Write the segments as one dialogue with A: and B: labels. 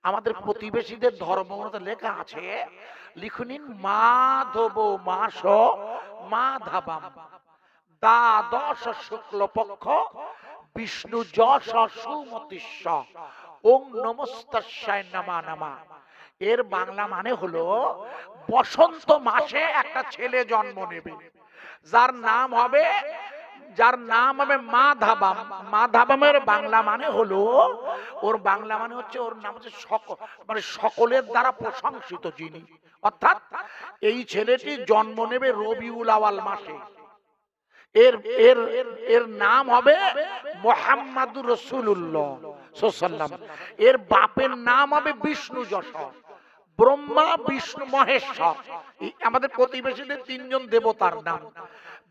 A: আমাদের প্রতিবেশীদের ধর্মগ্রন্থে লেখা আছে, লিখুনিন মাধব মাস মাধবাম দ্বাদশ শুক্লপক্ষ বিষ্ণু যশ সুমতিস্ব ওং নমস্তাস্যায় নমা নমা। এর বাংলা মানে হলো বসন্ত মাসে একটা ছেলে জন্ম নেবে, যার নাম হবে মাধাবাম। মাধাবামের বাংলা মানে হলো, ওর বাংলা মানে হচ্ছে, ওর নাম হচ্ছে মানে সকলের দ্বারা প্রশংসিত যিনি। অর্থাৎ এই ছেলেটি জন্ম নেবে রবিউল আওয়াল মাসে। এর এর এর নাম হবে মুহাম্মাদুর রাসূলুল্লাহ সাল্লাল্লাহু আলাইহি ওয়াসাল্লাম। এর বাপের নাম হবে বিষ্ণু যশ, ব্রহ্মা বিষ্ণু মহেশ্বর। আমাদের প্রতিবেশীদের তিনজন দেবতার নাম।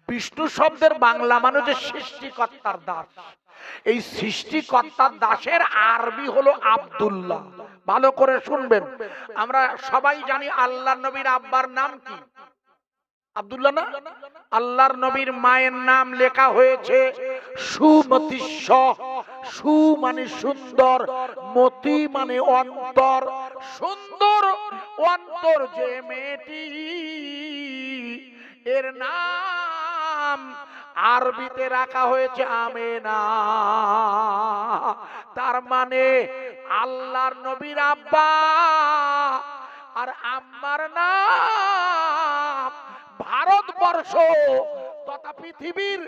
A: বিষ্ণু শব্দের বাংলা মানে হচ্ছে সৃষ্টিকর্তার দাস। এই সৃষ্টিকর্তার দাসের আরবি হলো আব্দুল্লাহ। ভালো করে শুনবেন, আমরা সবাই জানি আল্লাহর নবীর আব্বার নাম কি? আব্দুল্লাহ না? আল্লাহর নবীর মায়ের নাম লেখা হয়েছে সুমতি। সু মানে সুন্দর, মতি মানে অন্তর। সুন্দর অন্তর যে মেয়েটি, এর নাম আরবিতে রাখা হয়েছে আমেনা। তার মানে আল্লাহর নবীর আব্বা আর আম্মার নাম ভারতবর্ষ তথা পৃথিবীর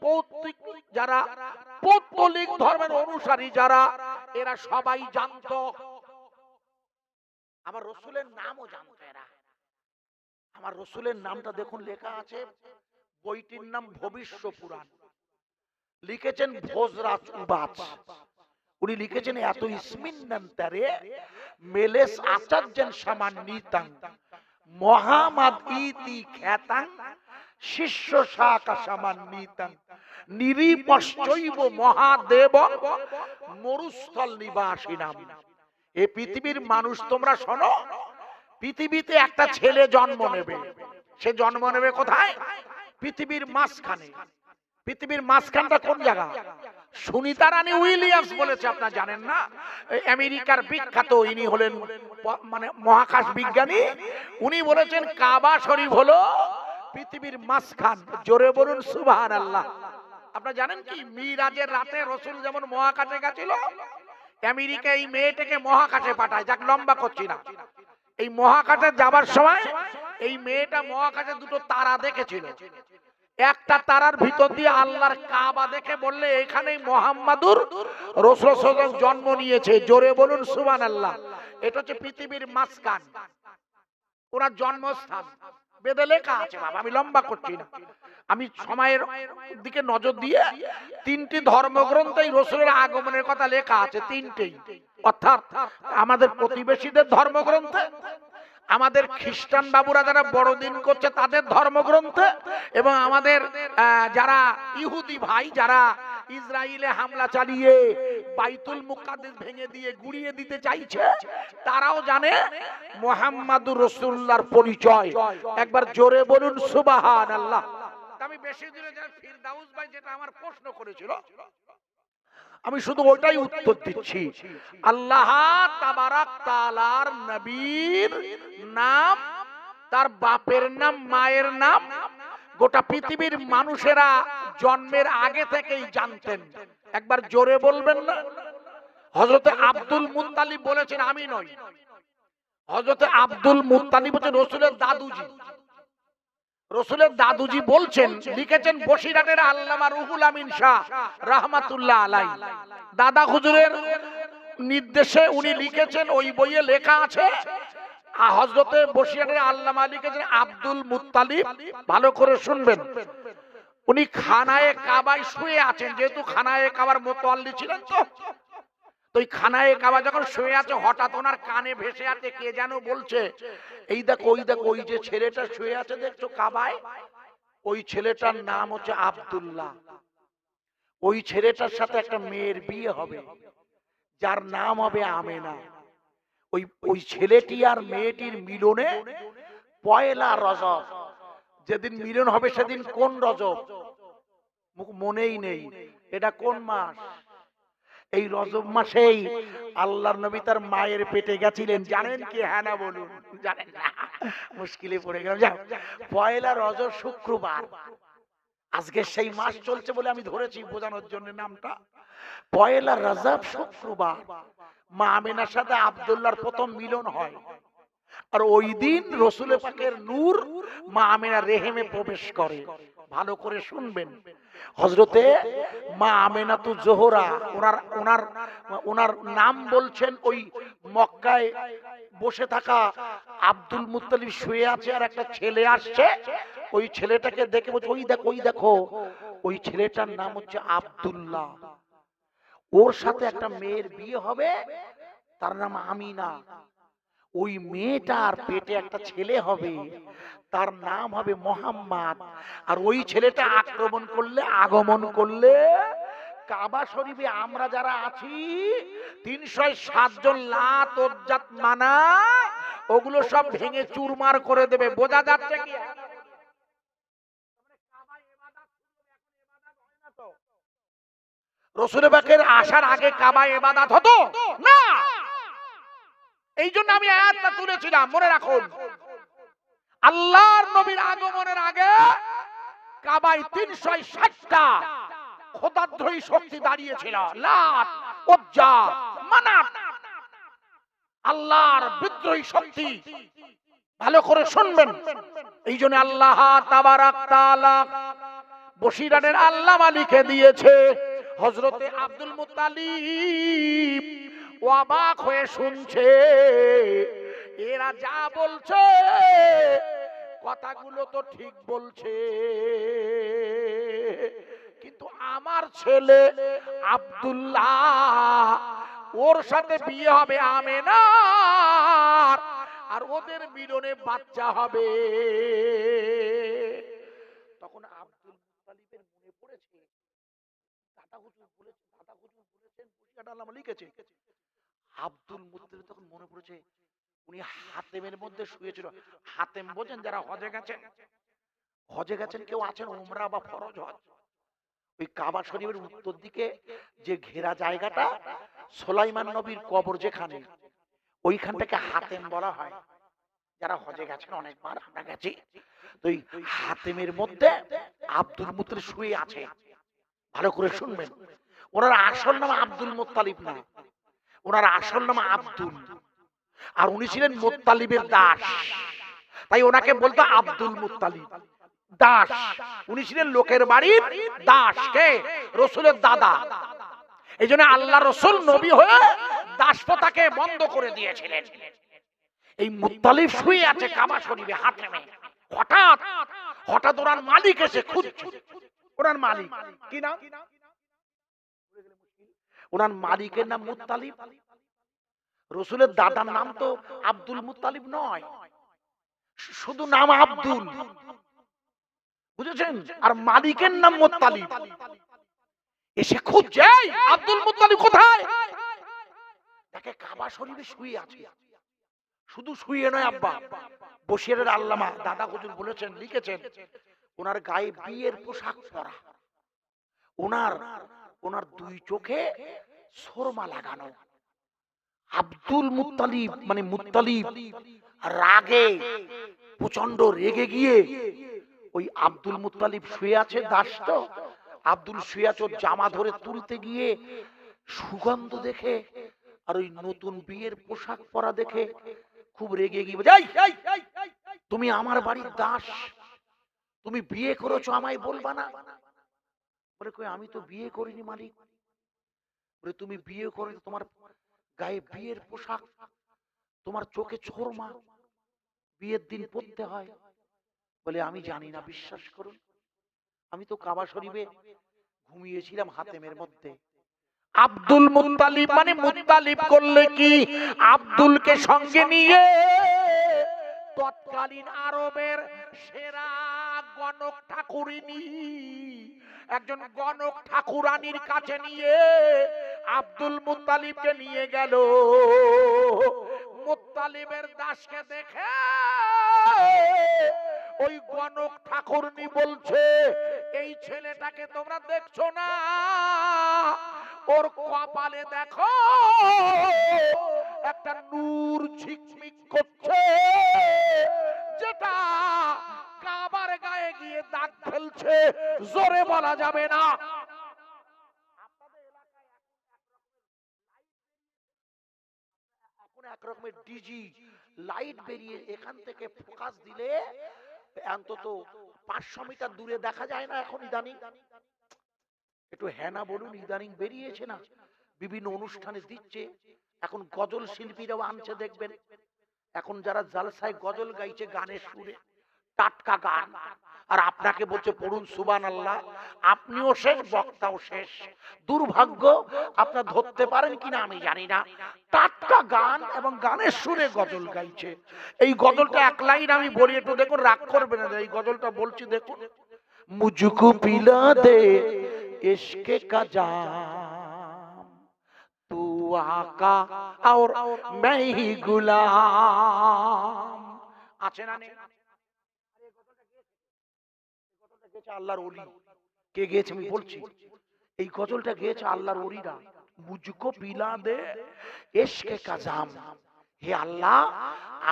A: পৌত্রিক যারা পৌত্তলিক ধর্মের অনুসারী যারা, এরা সবাই জানতো। আমার রসুলের নামও জানতো এরা। আমার রসুলের নামটা দেখুন লেখা আছে, বইটির নাম ভবিষ্য পুরাণ। লিখেছেন ভোজরাজ উবাচ। উনি লিখেছেন এত ইসমিন্নান্তারে মেলেস আচার্যেন সামান্বিতাং মহামাদ ইতি খ্যাতাং শিষ্য শাখা সামান্বিতাং নিরিপশ্চৈব মহাদেব মরুস্থল নিবাসিনাম। এই পৃথিবীর মানুষ তোমরা শোনো, পৃথিবীতে একটা ছেলে জন্ম নেবে। সে জন্ম নেবে কোথায়? পৃথিবীর মাঝখানে। পৃথিবীর মাঝখানটা কোন জায়গা? সুনিতা রানী উইলিয়ামস বলেছে, আপনারা জানেন না? আমেরিকার বিখ্যাত, ইনি হলেন মানে মহাকাশ বিজ্ঞানী। উনি বলেছেন কাবা শরীফ হলো পৃথিবীর মাঝখান। জোরে বলুন সুবহানাল্লাহ। আপনারা জানেন কি, মিরাজের রাতে রাসূল যেমন মহাকাশে গেছিল, আমেরিকা এই মেয়েটাকে মহাকাশে পাঠায়। যাক, লম্বা করছি না। এই মহাকাশে যাবার সময় এই মেয়েটা মহাকাশে দুটো তারা দেখেছিল। একটা তারার ভিতর দিয়ে আল্লাহর কাবা দেখে বললে এখানেই মুহাম্মাদুর রাসূলুল্লাহ জন্ম নিয়েছে। জোরে বলুন সুবহানাল্লাহ। এটা হচ্ছে পৃথিবীর মাঝখান, ওনার জন্মস্থান। বেদে লেখা আছে বাবা, আমি লম্বা করছি না। আমি সময়ের দিকে নজর দিয়ে তিনটি ধর্মগ্রন্থেই রাসূলের আগমনের কথা লেখা আছে, তিনটেই। অর্থাৎ আমাদের প্রতিবেশীদের ধর্মগ্রন্থে, আমাদের খ্রিস্টান বাবুরা যারা বড়দিন করছে তাদের ধর্মগ্রন্থে, এবং আমাদের যারা ইহুদি ভাই যারা ইসরায়েলে হামলা চালিয়ে বাইতুল মুকাদ্দাস ভেঙে দিয়ে গুড়িয়ে দিতে চাইছে, তারাও জানে মুহাম্মাদুর রাসূলুল্লাহর পরিচয়। একবার জোরে বলুন সুবহানাল্লাহ। আমি বেশি দূরে যাই, ফিরদাউস ভাই যেটা আমার প্রশ্ন করেছিল, আমি শুধু ওইটাই উত্তর দিচ্ছি। আল্লাহ তাবারাক তাআলার নবীর নাম, তার বাপের নাম, মায়ের নাম গোটা পৃথিবীর মানুষেরা জন্মের আগে থেকেই জানতেন। একবার জোরে বলবেন না? হযরত আব্দুল মুত্তালিব বলেছেন আমি নই। হযরত আব্দুল মুত্তালিব হচ্ছে রাসূলের দাদুজি। রাসূলের দাদুজি বলছেন, লিখেছেন বসিরহাটের আল্লামা রুহুল আমিন শাহ রাহমাতুল্লাহ আলাইহি। দাদা হুজুরের নির্দেশে উনি লিখেছেন, ওই বইয়ে লেখা আছে হযরতে বসিরহাটের আল্লামা লিখেছেন আব্দুল মুত্তালিব। ভালো করে শুনবেন, উনি খানায়ে কাবায় শুয়ে আছেন। যেহেতু খানায়ে কাবার মুতাল্লি ছিলেন, তো ওই খানায়ে কাবা যখন শুয়ে আছে, হঠাৎ ওনার কানে ভেসে আছে কে যেন বলছে, এই দেখো ওই দেখো ওই যে ছেলেটা শুয়ে আছে দেখছো কাবায়, ওই ছেলেটার নাম হচ্ছে আব্দুল্লাহ। ওই ছেলেটার সাথে একটা মেয়ের বিয়ে হবে, যার নাম হবে আমেনা। ওই ছেলেটি আর মেয়েটির মিলনে পয়লা রজব, যেদিন মিলন হবে সেদিন কোন রজব মনেই নেই। এটা কোন মাস? এই রজব মাসেই আল্লাহর নবী তার মায়ের পেটে গেছিলেন, জানেন কি? হ্যাঁ না বলুন। জানেন না? মুশকিলে পড়ে গেলাম। যাও, পয়লা রজব শুক্রবার, আজকে সেই মাস চলছে বলে আমি ধরেছি বোঝানোর জন্য নামটা। পয়লা রজব শুক্রবার মা আমিনার সাথে আব্দুল্লাহর প্রথম মিলন হয়। আর ওই দিন রসুল পাকের নূর মা আমিনার রেহেমে প্রবেশ করে। ভালো করে শুনবেন, হযরতে মা আমিনাতু জোহরা, ওনার ওনার ওনার নাম বলছেন। ওই মক্কায় বসে থাকা আব্দুল মুত্তালিব শুয়ে আছে, আর একটা ছেলে আসছে। ওই ছেলেটাকে দেখে বলছে, ওই দেখো ওই দেখো, ওই ছেলেটার নাম হচ্ছে আব্দুল্লাহ। ওর সাথে একটা মেয়ের বিয়ে হবে, তার নাম আমিনা। ওই মেয়েটার পেটে একটা ছেলে হবে, তার নাম হবে মোহাম্মদ। আর ওই ছেলেটা আগমন করলে কাবা শরীফে আমরা যারা আছি ৩০৭ জন লাত ওজ্জাত মানা, ওগুলো সব ভেঙে চুরমার করে দেবে। বোঝা যাচ্ছে কি? রসুল পাকের আসার আগে কাবা ইবাদত হতো না। এই জন্য আমি আয়াতটা তুলেছিলাম, মনে রাখুন। আল্লাহর নবীর আগমনের আগে কাবায় ৩৬০টা খোদাদ্রোহী শক্তি দাঁড়িয়েছিল, লাত, উজ্জা, মানাত, আল্লাহর বিদ্রোহী শক্তি। ভালো করে শুনবেন। এই জন্য আল্লাহ তাবারাক তাআলা বশিরানের আল্লামা লিখে দিয়েছে, হযরতে আব্দুল মুত্তালিব অবাক হয়ে শুনছে, এরা যা বলছে কথাগুলো তো ঠিক বলছে, কিন্তু আমার ছেলে আব্দুল্লাহ, ওর সাথে বিয়ে হবে আমেনার, আর ওদের মিলনে বাচ্চা হবে। তখন আব্দুল মুত্তালিবের মনে পড়েছে, দাদা হুজুর বলেছেন, বুঝিয়াটা আল্লামা লিখেছে। আব্দুল মুত্তালিব তখন মনে পড়েছে, উনি হাতেমের মধ্যে শুয়েছিল। হাতেম বোঝেন? যারা হজে গেছেন, হজে গেছেন কেউ আছেন, উমরা বা ফরজ হজ, ওই কাবা শরীফের উত্তর দিকে যে ঘেরা জায়গাটা, সুলাইমান নবীর কবর যেখানে, ওইখানটাকে হাতেম বলা হয়। যারা হজে গেছেন, অনেকবার আমরা গেছি, তো এই হাতেমের মধ্যে আব্দুল মুত্তালিব শুয়ে আছে। ভালো করে শুনবেন, ওনার আসল নাম আব্দুল মুত্তালিব না, ওনার আসল নাম আব্দুল। আর উনি ছিলেন মুত্তালিবের দাস, তাই ওনাকে বলতো আব্দুল মুত্তালিব দাস। উনি ছিলেন লোকের বাড়ির দাস। কে? রসুলের দাদা। এই জন্য আল্লাহ রসুল নবী হয়ে দাসপ্রথাকে বন্ধ করে দিয়েছিলেন। এই মুত্তালিব শুয়ে আছে কাবা শরীফে হাতেমে। হঠাৎ হঠাৎ ওনার মালিক এসে খুঁজছে। ওনার মালিক কি নাম? ওনার মালিকের নাম মুত্তালিব। রসুলের দাদার নাম তো আব্দুল মুত্তালিব নয়, শুধু নাম আব্দুল, বুঝেছেন? আর মালিকের নাম মুত্তালিব। এসে খুঁজছে, আব্দুল মুত্তালিব কোথায়? তাকে কাবা শরীফে শুয়ে আছে। শুধু শুয়ে নয় আব্বা, বশিরের আল্লামা দাদা হুজুর বলেছেন, লিখেছেন, ওনার গায়ে বিয়ের পোশাক পরা, ওনার দুই চোখে সুরমা লাগানো। আব্দুল মুত্তালিব মানে মুত্তালিব রাগে, প্রচন্ড রেগে গিয়ে, ওই আব্দুল মুত্তালিব শুয়ে আছে, দাস তো, আব্দুল শুয়ে আছে, জামা ধরে তুলতে গিয়ে সুগন্ধ দেখে আর ওই নতুন বিয়ের পোশাক পরা দেখে খুব রেগে গিয়ে, তুমি আমার বাড়ির দাস, তুমি বিয়ে করেছো, আমায় বলবা না? বলে, কই আমি তো বিয়ে করিনি মালিক। বলে, তুমি বিয়ে করে, তোমার গায়ে বিয়ের পোশাক, তোমার চোখে ছোরমা, বিয়ের দিন পড়তে হয়। বলে, আমি জানি না, বিশ্বাস করুন, আমি তো কাবা শরীফে ঘুমিয়েছিলাম হাতেমের মধ্যে। আব্দুল মুত্তালিব মানে মুত্তালিব করলে কি, আব্দুলকে সঙ্গে নিয়ে তৎকালীন আরবের সেরা গণক ঠাকুরিনী, একজন গণক ঠাকুরানীর কাছে নিয়ে আব্দুল মুত্তালিবকে নিয়ে গেল। মুত্তালিবের দাসকে দেখে ওই গণক ঠাকুরনি বলছে, এই ছেলেটাকে তোমরা দেখছো না, ওর কপালে দেখো একটা নূর ঝিকমিক করছে, যেটা কাবার গায়ে গিয়ে দাগ ফেলছে, জোরে বলা যাবে না। এখন এক রকমের ডিজি লাইট বেরিয়ে এখান থেকে ফোকাস দিলে অন্তত 500 মিটার দূরে দেখা যায় না। এখন ইদানিং একটু হ্যাঁ না বলুন, ইদানিং বেরিয়েছে না, বিভিন্ন অনুষ্ঠানে দিচ্ছে। এখন গজল শিল্পীরাও আনছে, দেখবেন এখন যারা জালসায় গজল গাইছে গানের সুরে, টাটকা গান, আর আপনাকে বলছে পড়ুন সুবহানাল্লাহ। আপনিও শেষ, বক্তাও শেষ। দুর্ভাগ্য, আপনারা ধরতে পারেন কিনা আমি জানি না। টাটকা গান এবং গানের সুরে গজল গাইছে। এই গজলটা এক লাইন আমি বলি, একটু দেখুন, রাগ করবে না। এই গজলটা বলছি দেখুন। মুঝকো পিলা দে ইশকে কা জাম, তু আকা और मैं ही गुलाम। আছে না নেই? আল্লাহর ওলি কে গেয়েছে আমি বলছি। এই গজলটা গেয়েছে আল্লাহর ওলিরা। মুঝকো পিলা দে ইশকে কা জাম, হে আল্লাহ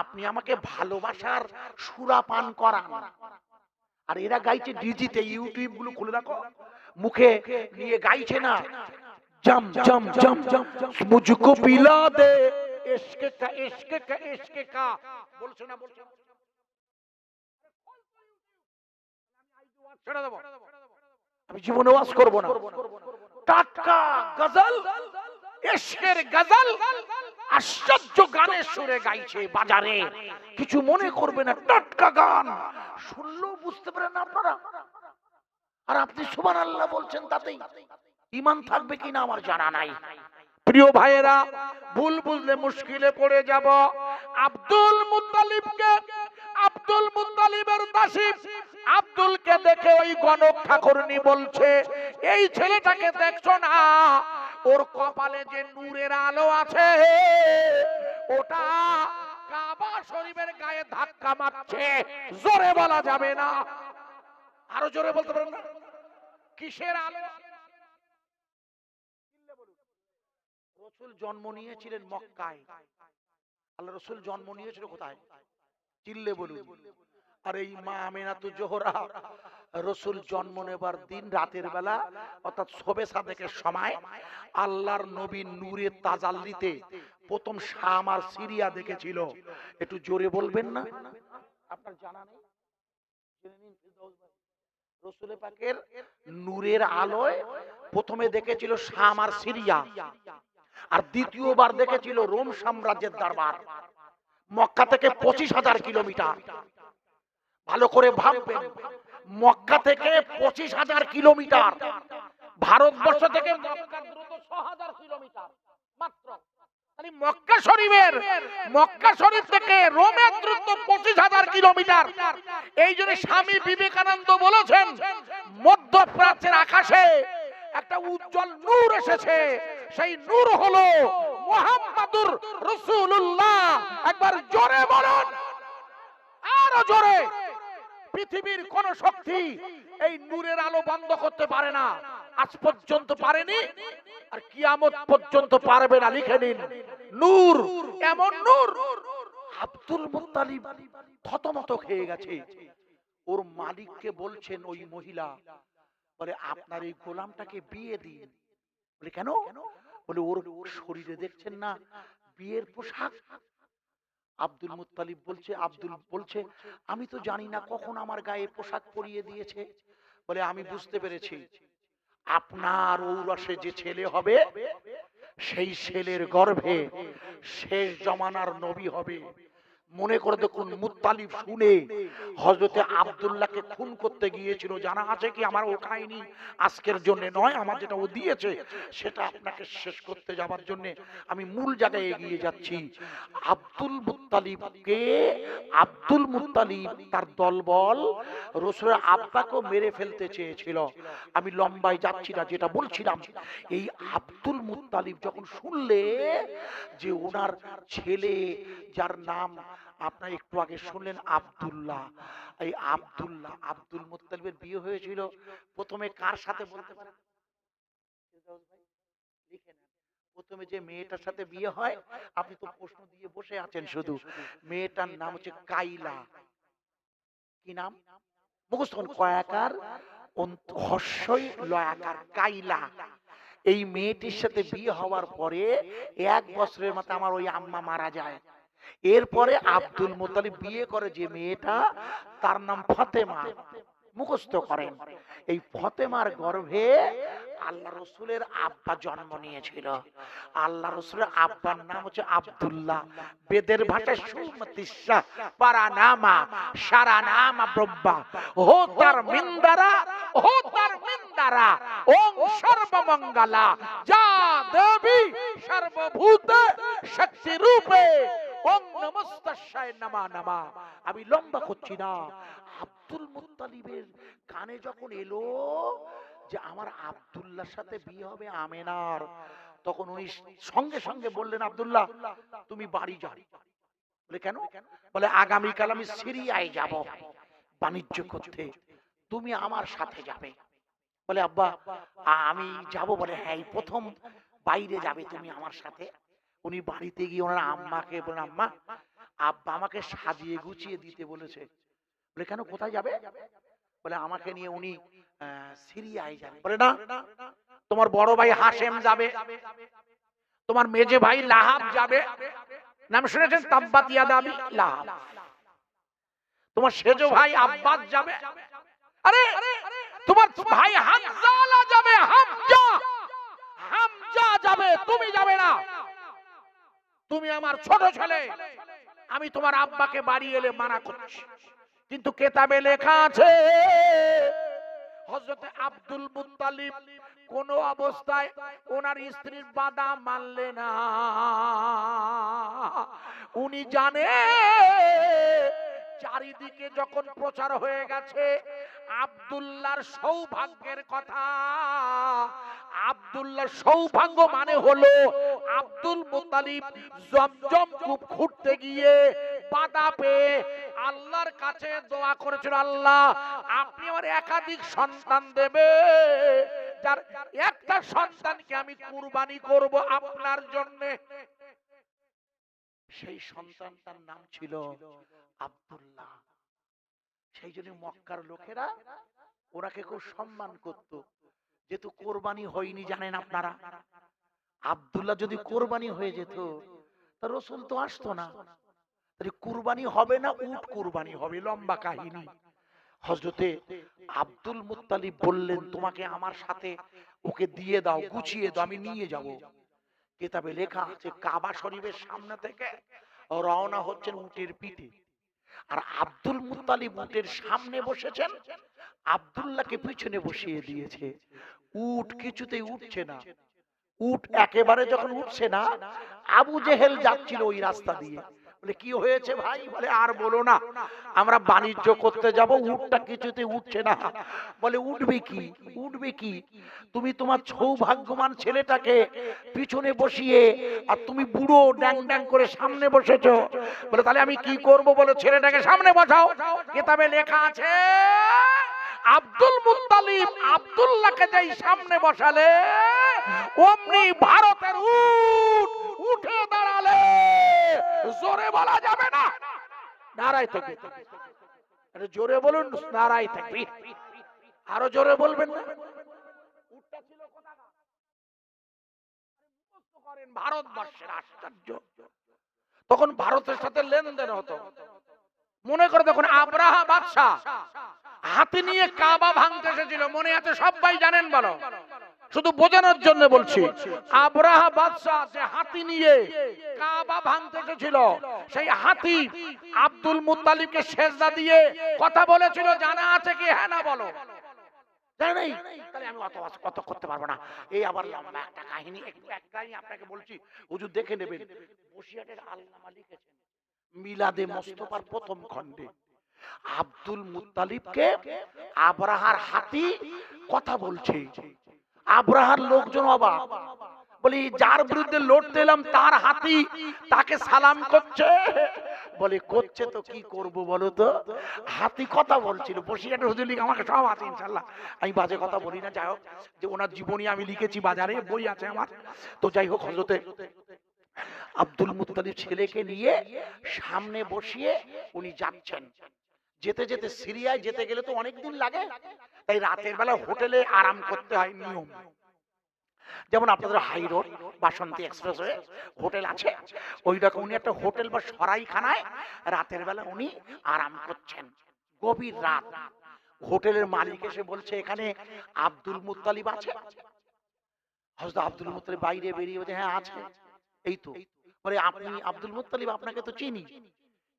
A: আপনি আমাকে ভালোবাসার সুরা পান করান। আর এরা গাইছে ডিজিতে, ইউটিউব গুলো খুলে রাখো, মুখে নিয়ে গাইছে না, जम जम जम जम मुझको पिला दे इश्क का इश्क का इश्क का। बोलছো না বলছো? ছেড়ে দেব, আমি জীবনে ওয়াজ করব না। টাটকা গজল, ইশকের গজল, আশ্চর্য গানের সুরে গাইছে বাজারে। কিছু মনে করবে না, টাটকা গান শুনলেও বুঝতে পারেন আপনারা। আর আপনি সুবহানাল্লাহ বলছেন, তাতেই ঈমান থাকবে কিনা আমার জানা নাই। প্রিয় ভাইয়েরা, ভুল বুঝলে মুশকিলে পড়ে যাব। আব্দুল মুত্তালিবকে, আব্দুল মুত্তালিবের দাসী আব্দুলকে দেখে ওই গণক ঠাকুরনি বলছে, এই ছেলেটাকে দেখছো না, ওর কপালে যে নূরের আলো আছে ওটা কাবা শরীফের গায়ে ধাক্কা মারছে। জোরে বলা যাবে না, আরো জোরে বলতে পারেন না? কিসের আলো? রসুল জন্ম নিয়েছিলেন মক্কায়। আল্লাহ রসুল জন্ম নিয়েছিল কোথায়? চিল্লে বলুন। আর এই মা আমিনাতু জোহরা রসুল জন্ম নেবার দিন রাতের বেলা, অর্থাৎ শবে সাদেকের সময়, আল্লাহর নবী নূরের তাজাল্লিতে প্রথম শাম আর সিরিয়া দেখেছিল। একটু জোরে বলবেন না? আপনার জানা নেই? রসুল পাকের নূরের আলোয় প্রথমে দেখেছিল শাম আর সিরিয়া, আর দ্বিতীয়বার দেখেছিল রোম সাম্রাজ্যের দরবার। মক্কা থেকে 25,000 কিলোমিটার। ভালো করে ভাববেন, মক্কা থেকে 25,000 কিলোমিটার, ভারতবর্ষ থেকে মক্কা দ্রুত 6,000 কিলোমিটার মাত্র। মক্কা শরীফের, মক্কা শরীফ থেকে রোমের দূরত্ব 25,000 কিলোমিটার। এই জন্য স্বামী বিবেকানন্দ বলেছেন, মধ্যপ্রাচ্যের আকাশে একটা উজ্জ্বল নূর এসেছে, সেই নূর হলো মুহাম্মাদুর রাসূলুল্লাহ। একবার জোরে বলুন, আরো জোরে। পৃথিবীর কোন শক্তি এই নূরের আলো বন্ধ করতে পারে না, আজ পর্যন্ত পারেনি, আর কিয়ামত পর্যন্ত পারবে না। লিখে নিন, নূর, এমন নূর। আব্দুল মুত্তালিব থতমত খেয়ে গেছে। ওর মালিককে বলছেন ওই মহিলা, বলে আপনার এই গোলামটাকে বিয়ে দিন। বলে কেন? বলে ওর শরীরে দেখছেন না বিয়ের পোশাক। আব্দুল মুত্তালিব বলছে, আব্দুল বলছে, আমি তো জানি না কখন আমার গায়ে পোশাক পরিয়ে দিয়েছে। বলে আমি বুঝতে পেরেছি, আপনার ঔরসে যে ছেলে হবে সেই ছেলের গর্ভে শেষ জমানার নবী হবে। মনে করে দেখুন, মুত্তালিব শুনে হযরতে আব্দুল্লাহকে খুন করতে গিয়েছিল। জানা আছে কি? আমার ও কাহিনী আজকের জন্য নয়, আমার যেটা ও দিয়েছে সেটা আপনাকে শেষ করতে যাবার জন্য আমি মূল জায়গায় এগিয়ে যাচ্ছি। আব্দুল মুত্তালিবকে, আব্দুল মুত্তালিব তার দলবল রাসূলের আব্বাকেও মেরে ফেলতে চেয়েছিল। আমি লম্বায় যাচ্ছি না, যেটা বলছিলাম, এই আব্দুল মুত্তালিব যখন শুনলে যে ওনার ছেলে, যার নাম আপনারা একটু আগে শুনলেন আব্দুল্লাহ, এই আব্দুল্লাহ, আব্দুল মুত্তালিবের বিয়ে হয়েছিল প্রথমে কার সাথে বলতে পারেন? প্রথমে যে মেয়েটার সাথে বিয়ে হয়, আপনি তো প্রশ্ন দিয়ে বসে আছেন শুধু, মেয়েটার নাম হচ্ছে কাইলা। কি নাম মুখস্থ করুন, কয়াকার হর্ষই লয়াকার, কাইলা। এই মেয়েটির সাথে বিয়ে হওয়ার পরে 1 বছরের মাথায় আমার ওই আম্মা মারা যায়। এরপরে আব্দুল মুত্তালিব বিয়ে করে যে মেয়েটা, তার নাম ফাতেমা। মুখস্থ করেন, এই ফাতেমার গর্ভে আল্লাহ রসুলের আব্বা জন্ম নিয়েছিল। আল্লাহ রসুলের আব্বার নাম হচ্ছে আব্দুল্লাহ। বেদের ভাষায় সুমতিশা পারানামা সারানামা ব্রহ্মা হোতার মিন্দারা, হোতার মিন্দারা ওম সর্বমঙ্গলা যা দেবী সর্বভূতে শক্তি রূপে ওম নমস্তাস্যায় নমা নমা। আমি লম্বা করছি না। আব্দুল মুত্তালিবের কানে যখন এলো যে আমার আব্দুল্লাহর সাথে বিয়ে হবে আমেনার, তখন উনি সঙ্গে সঙ্গে বললেন, আব্দুল্লাহ তুমি বাড়ি যাও। বলে কেন? বলে আগামীকাল আমি সিরিয়ায় যাব বাণিজ্য করতে, তুমি আমার সাথে যাবে। বলে আব্বা আমি যাব। বলে হ্যাঁ, এই প্রথম বাইরে যাবে তুমি আমার সাথে। উনি বাড়িতে গিয়ে ওনার আম্মাকে বলেন, আম্মা আব্বা আমাকে সাজিয়ে গুছিয়ে দিতে বলেছে। বলে কেন, কোথায় যাবে? বলে আমাকে নিয়ে উনি সিরিয়ায় যাবে। বলে না, তোমার বড় ভাই হাশেম যাবে, তোমার মেজে ভাই লাহাব যাবে, নাম শুনেছেন তাব্বাত ইয়াদা আবি লাহাব। তোমার সেজো ভাই আব্বাস যাবে, আরে তোমার ভাই হামজা যাবে, হামজা হামজা যাবে, তুমি যাবে না। তুমি আমার ছোট ছেলে, আমি তোমার আব্বাকে বাড়ি এলে মানা করছি। কিন্তু কেতাবে লেখা আছে হযরত আব্দুল মুত্তালিব কোন অবস্থায় ওনার স্ত্রীর বাধা মানলে না। উনি জানে চারিদিকে যখন প্রচার হয়ে গেছে আব্দুল্লাহর সৌভাগ্যের কথা, আব্দুল্লাহর সৌভাগ্য মানে হলো আব্দুল মুত্তালিব জমজম কূপ খুঁড়তে গিয়ে বাধা পেয়ে আল্লাহর কাছে দোয়া করেছিল, আল্লাহ আপনি আমার একাধিক সন্তান দেবে, যার একটা সন্তানকে আমি কুরবানি করব আপনার জন্য। সেই সন্তানটার নাম ছিল আব্দুল্লাহ। সেই জন্য মক্কার লোকেরা ওনাকে খুব সম্মান করত, যেহেতু কোরবানি হয়নি। জানেন আপনারা, আব্দুল্লাহ যদি কোরবানি হয়ে যেত তা রাসূল তো আসতো না। তাহলে কুরবানি হবে না, উট কুরবানি হবে। লম্বা কাহিনী। হযরতে আব্দুল মুত্তালিব বললেন, তোমাকে আমার সাথে ওকে দিয়ে দাও, গুছিয়ে দাও, আমি নিয়ে যাব। কিতাবে লেখা আছে কাবা শরীফের সামনে থেকে রওনা হচ্ছেন উটের পিঠে, আর আব্দুল মুত্তালিব উটের সামনে বসেছেন, আব্দুল্লাহকে পিছনে বসিয়ে দিয়েছে। উট কিছুতেই উঠছে না। উট একেবারে যখন উঠছে না, আবু জেহেল যাচ্ছিল ওই রাস্তা দিয়ে। বলে কি হয়েছে ভাই? বলে আর বলো না, আমরা বাণিজ্য করতে যাব, উটটা কিছুতে উঠছে না। বলে উঠবে কি, উঠবে কি? তুমি তোমার সৌভাগ্যবান ছেলেটাকে পিছনে বসিয়ে আর তুমি বুড়ো ড্যাং ড্যাং করে সামনে বসেছো। বলে তাহলে আমি কি করব? বলে ছেলেটাকে সামনে বসাও। কিতাবে লেখা আছে আব্দুল মুত্তালিব আব্দুল্লাহকে যেই সামনে বসালে অমনি ভারতের উট উঠে দাঁড়ালে। জোরে বলা যাবে না নারায়ে তাকবীর। আরে জোরে বলুন নারায়ে তাকবীর। আরো জোরে বলবেন না? উটটা ছিল কোথাকার? মুখস্থ করেন, ভারতবর্ষের। আশ্চর্য, তখন ভারতের সাথে লেনদেন হতো। মনে করে তখন আব্রাহা বাদশা হাতি নিয়ে কাবা ভাঙতে এসেছিল, মনে আছে? সবাই জানেন, বলো। শুধু বোঝানোর জন্য বলছি, আব্রাহা বাদশা যে হাতি নিয়ে কাবা ভাঙতে এসেছিল, সেই হাতি আব্দুল মুত্তালিবকে সেজদা দিয়ে কথা বলেছিল। জানা আছে কি? হ্যাঁ না বলো। জানেন? তাহলে আমি অত করতে পারবো না। এই আবার লম্বা একটা কাহিনী, একটু এক কাহিনী আপনাকে বলছি, হুজুর দেখে নেবেন। বসিরহাটের আল্লামা লিখেছেন মিলাদে মুস্তাফার প্রথম খণ্ডে আব্দুল মুত্তালিবকে আব্রাহার হাতি কথা বলছে। আব্রাহার লোকজন অবাক, বলি যার বিরুদ্ধে লড়তে এলাম তার হাতি তাকে সালাম করছে। বলে করছে তো কি করব বলো তো। হাতি কথা বলছিল, বসিরহাটের হুজুর লিখে, আমাকে সব আছে ইনশাল্লাহ, আমি বাজে কথা বলি না। যাই হোক, যে ওনার জীবনী আমি লিখেছি, বাজারে বই আছে আমার। তো যাই হোক, হযরতে আব্দুল মুত্তালিব ছেলেকে নিয়ে সামনে বসিয়ে উনি যাচ্ছেন। যেতে যেতে, সিরিয়ায় যেতে গেলে তো অনেক দিন লাগে, তাই রাতের বেলা হোটেলে আরাম করতে হয় নিয়ম। যেমন আপনাদের হাই রোড বাসন্তী এক্সপ্রেসওয়ে হোটেল আছে, ওই রকম উনি একটা হোটেল বা সরাইখানায় রাতের বেলা উনি আরাম করছেন। গভীর রাত, হোটেলের মালিক এসে বলছে এখানে আব্দুল মুত্তালিব আছে? হযরত আব্দুল মুত্তালিব বাইরে বেরিয়ে বলছে হ্যাঁ আছে। এই তো। বলে আপনি আব্দুল মুত্তালিব? আপনাকে তো চিনি,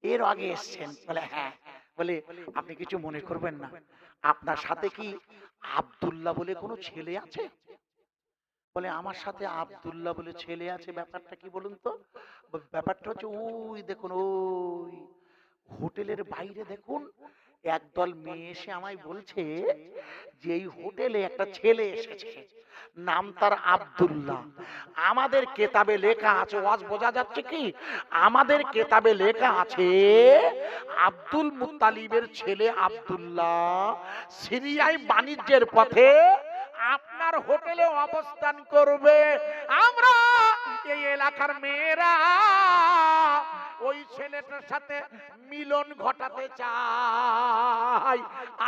A: এর আগে এসেছেন। বলে হ্যাঁ। বলে আপনি কিছু মনে করবেন না, আপনার সাথে কি আব্দুল্লাহ বলে কোনো ছেলে আছে? বলে আমার সাথে আব্দুল্লাহ বলে ছেলে আছে, ব্যাপারটা কি বলুন তো? ব্যাপারটা হচ্ছে ওই দেখুন, ওই হোটেলের বাইরে দেখুন একদল মেয়ে এসে আমায় বলছে যে এই হোটেলে একটা ছেলে এসেছে, নাম তার আব্দুল্লাহ। আমাদের কেতাবে লেখা আছে, ওয়াজ বোঝা যাচ্ছে কি? আমাদের কেতাবে লেখা আছে আব্দুল মুত্তালিবের ছেলে আব্দুল্লাহ সিরিয়ায় বাণিজ্যের পথে আপনার হোটেলে অবস্থান করবে। আমরা এই এলাকার মেয়েরা ওই ছেলেটার সাথে মিলন ঘটাতে চাই।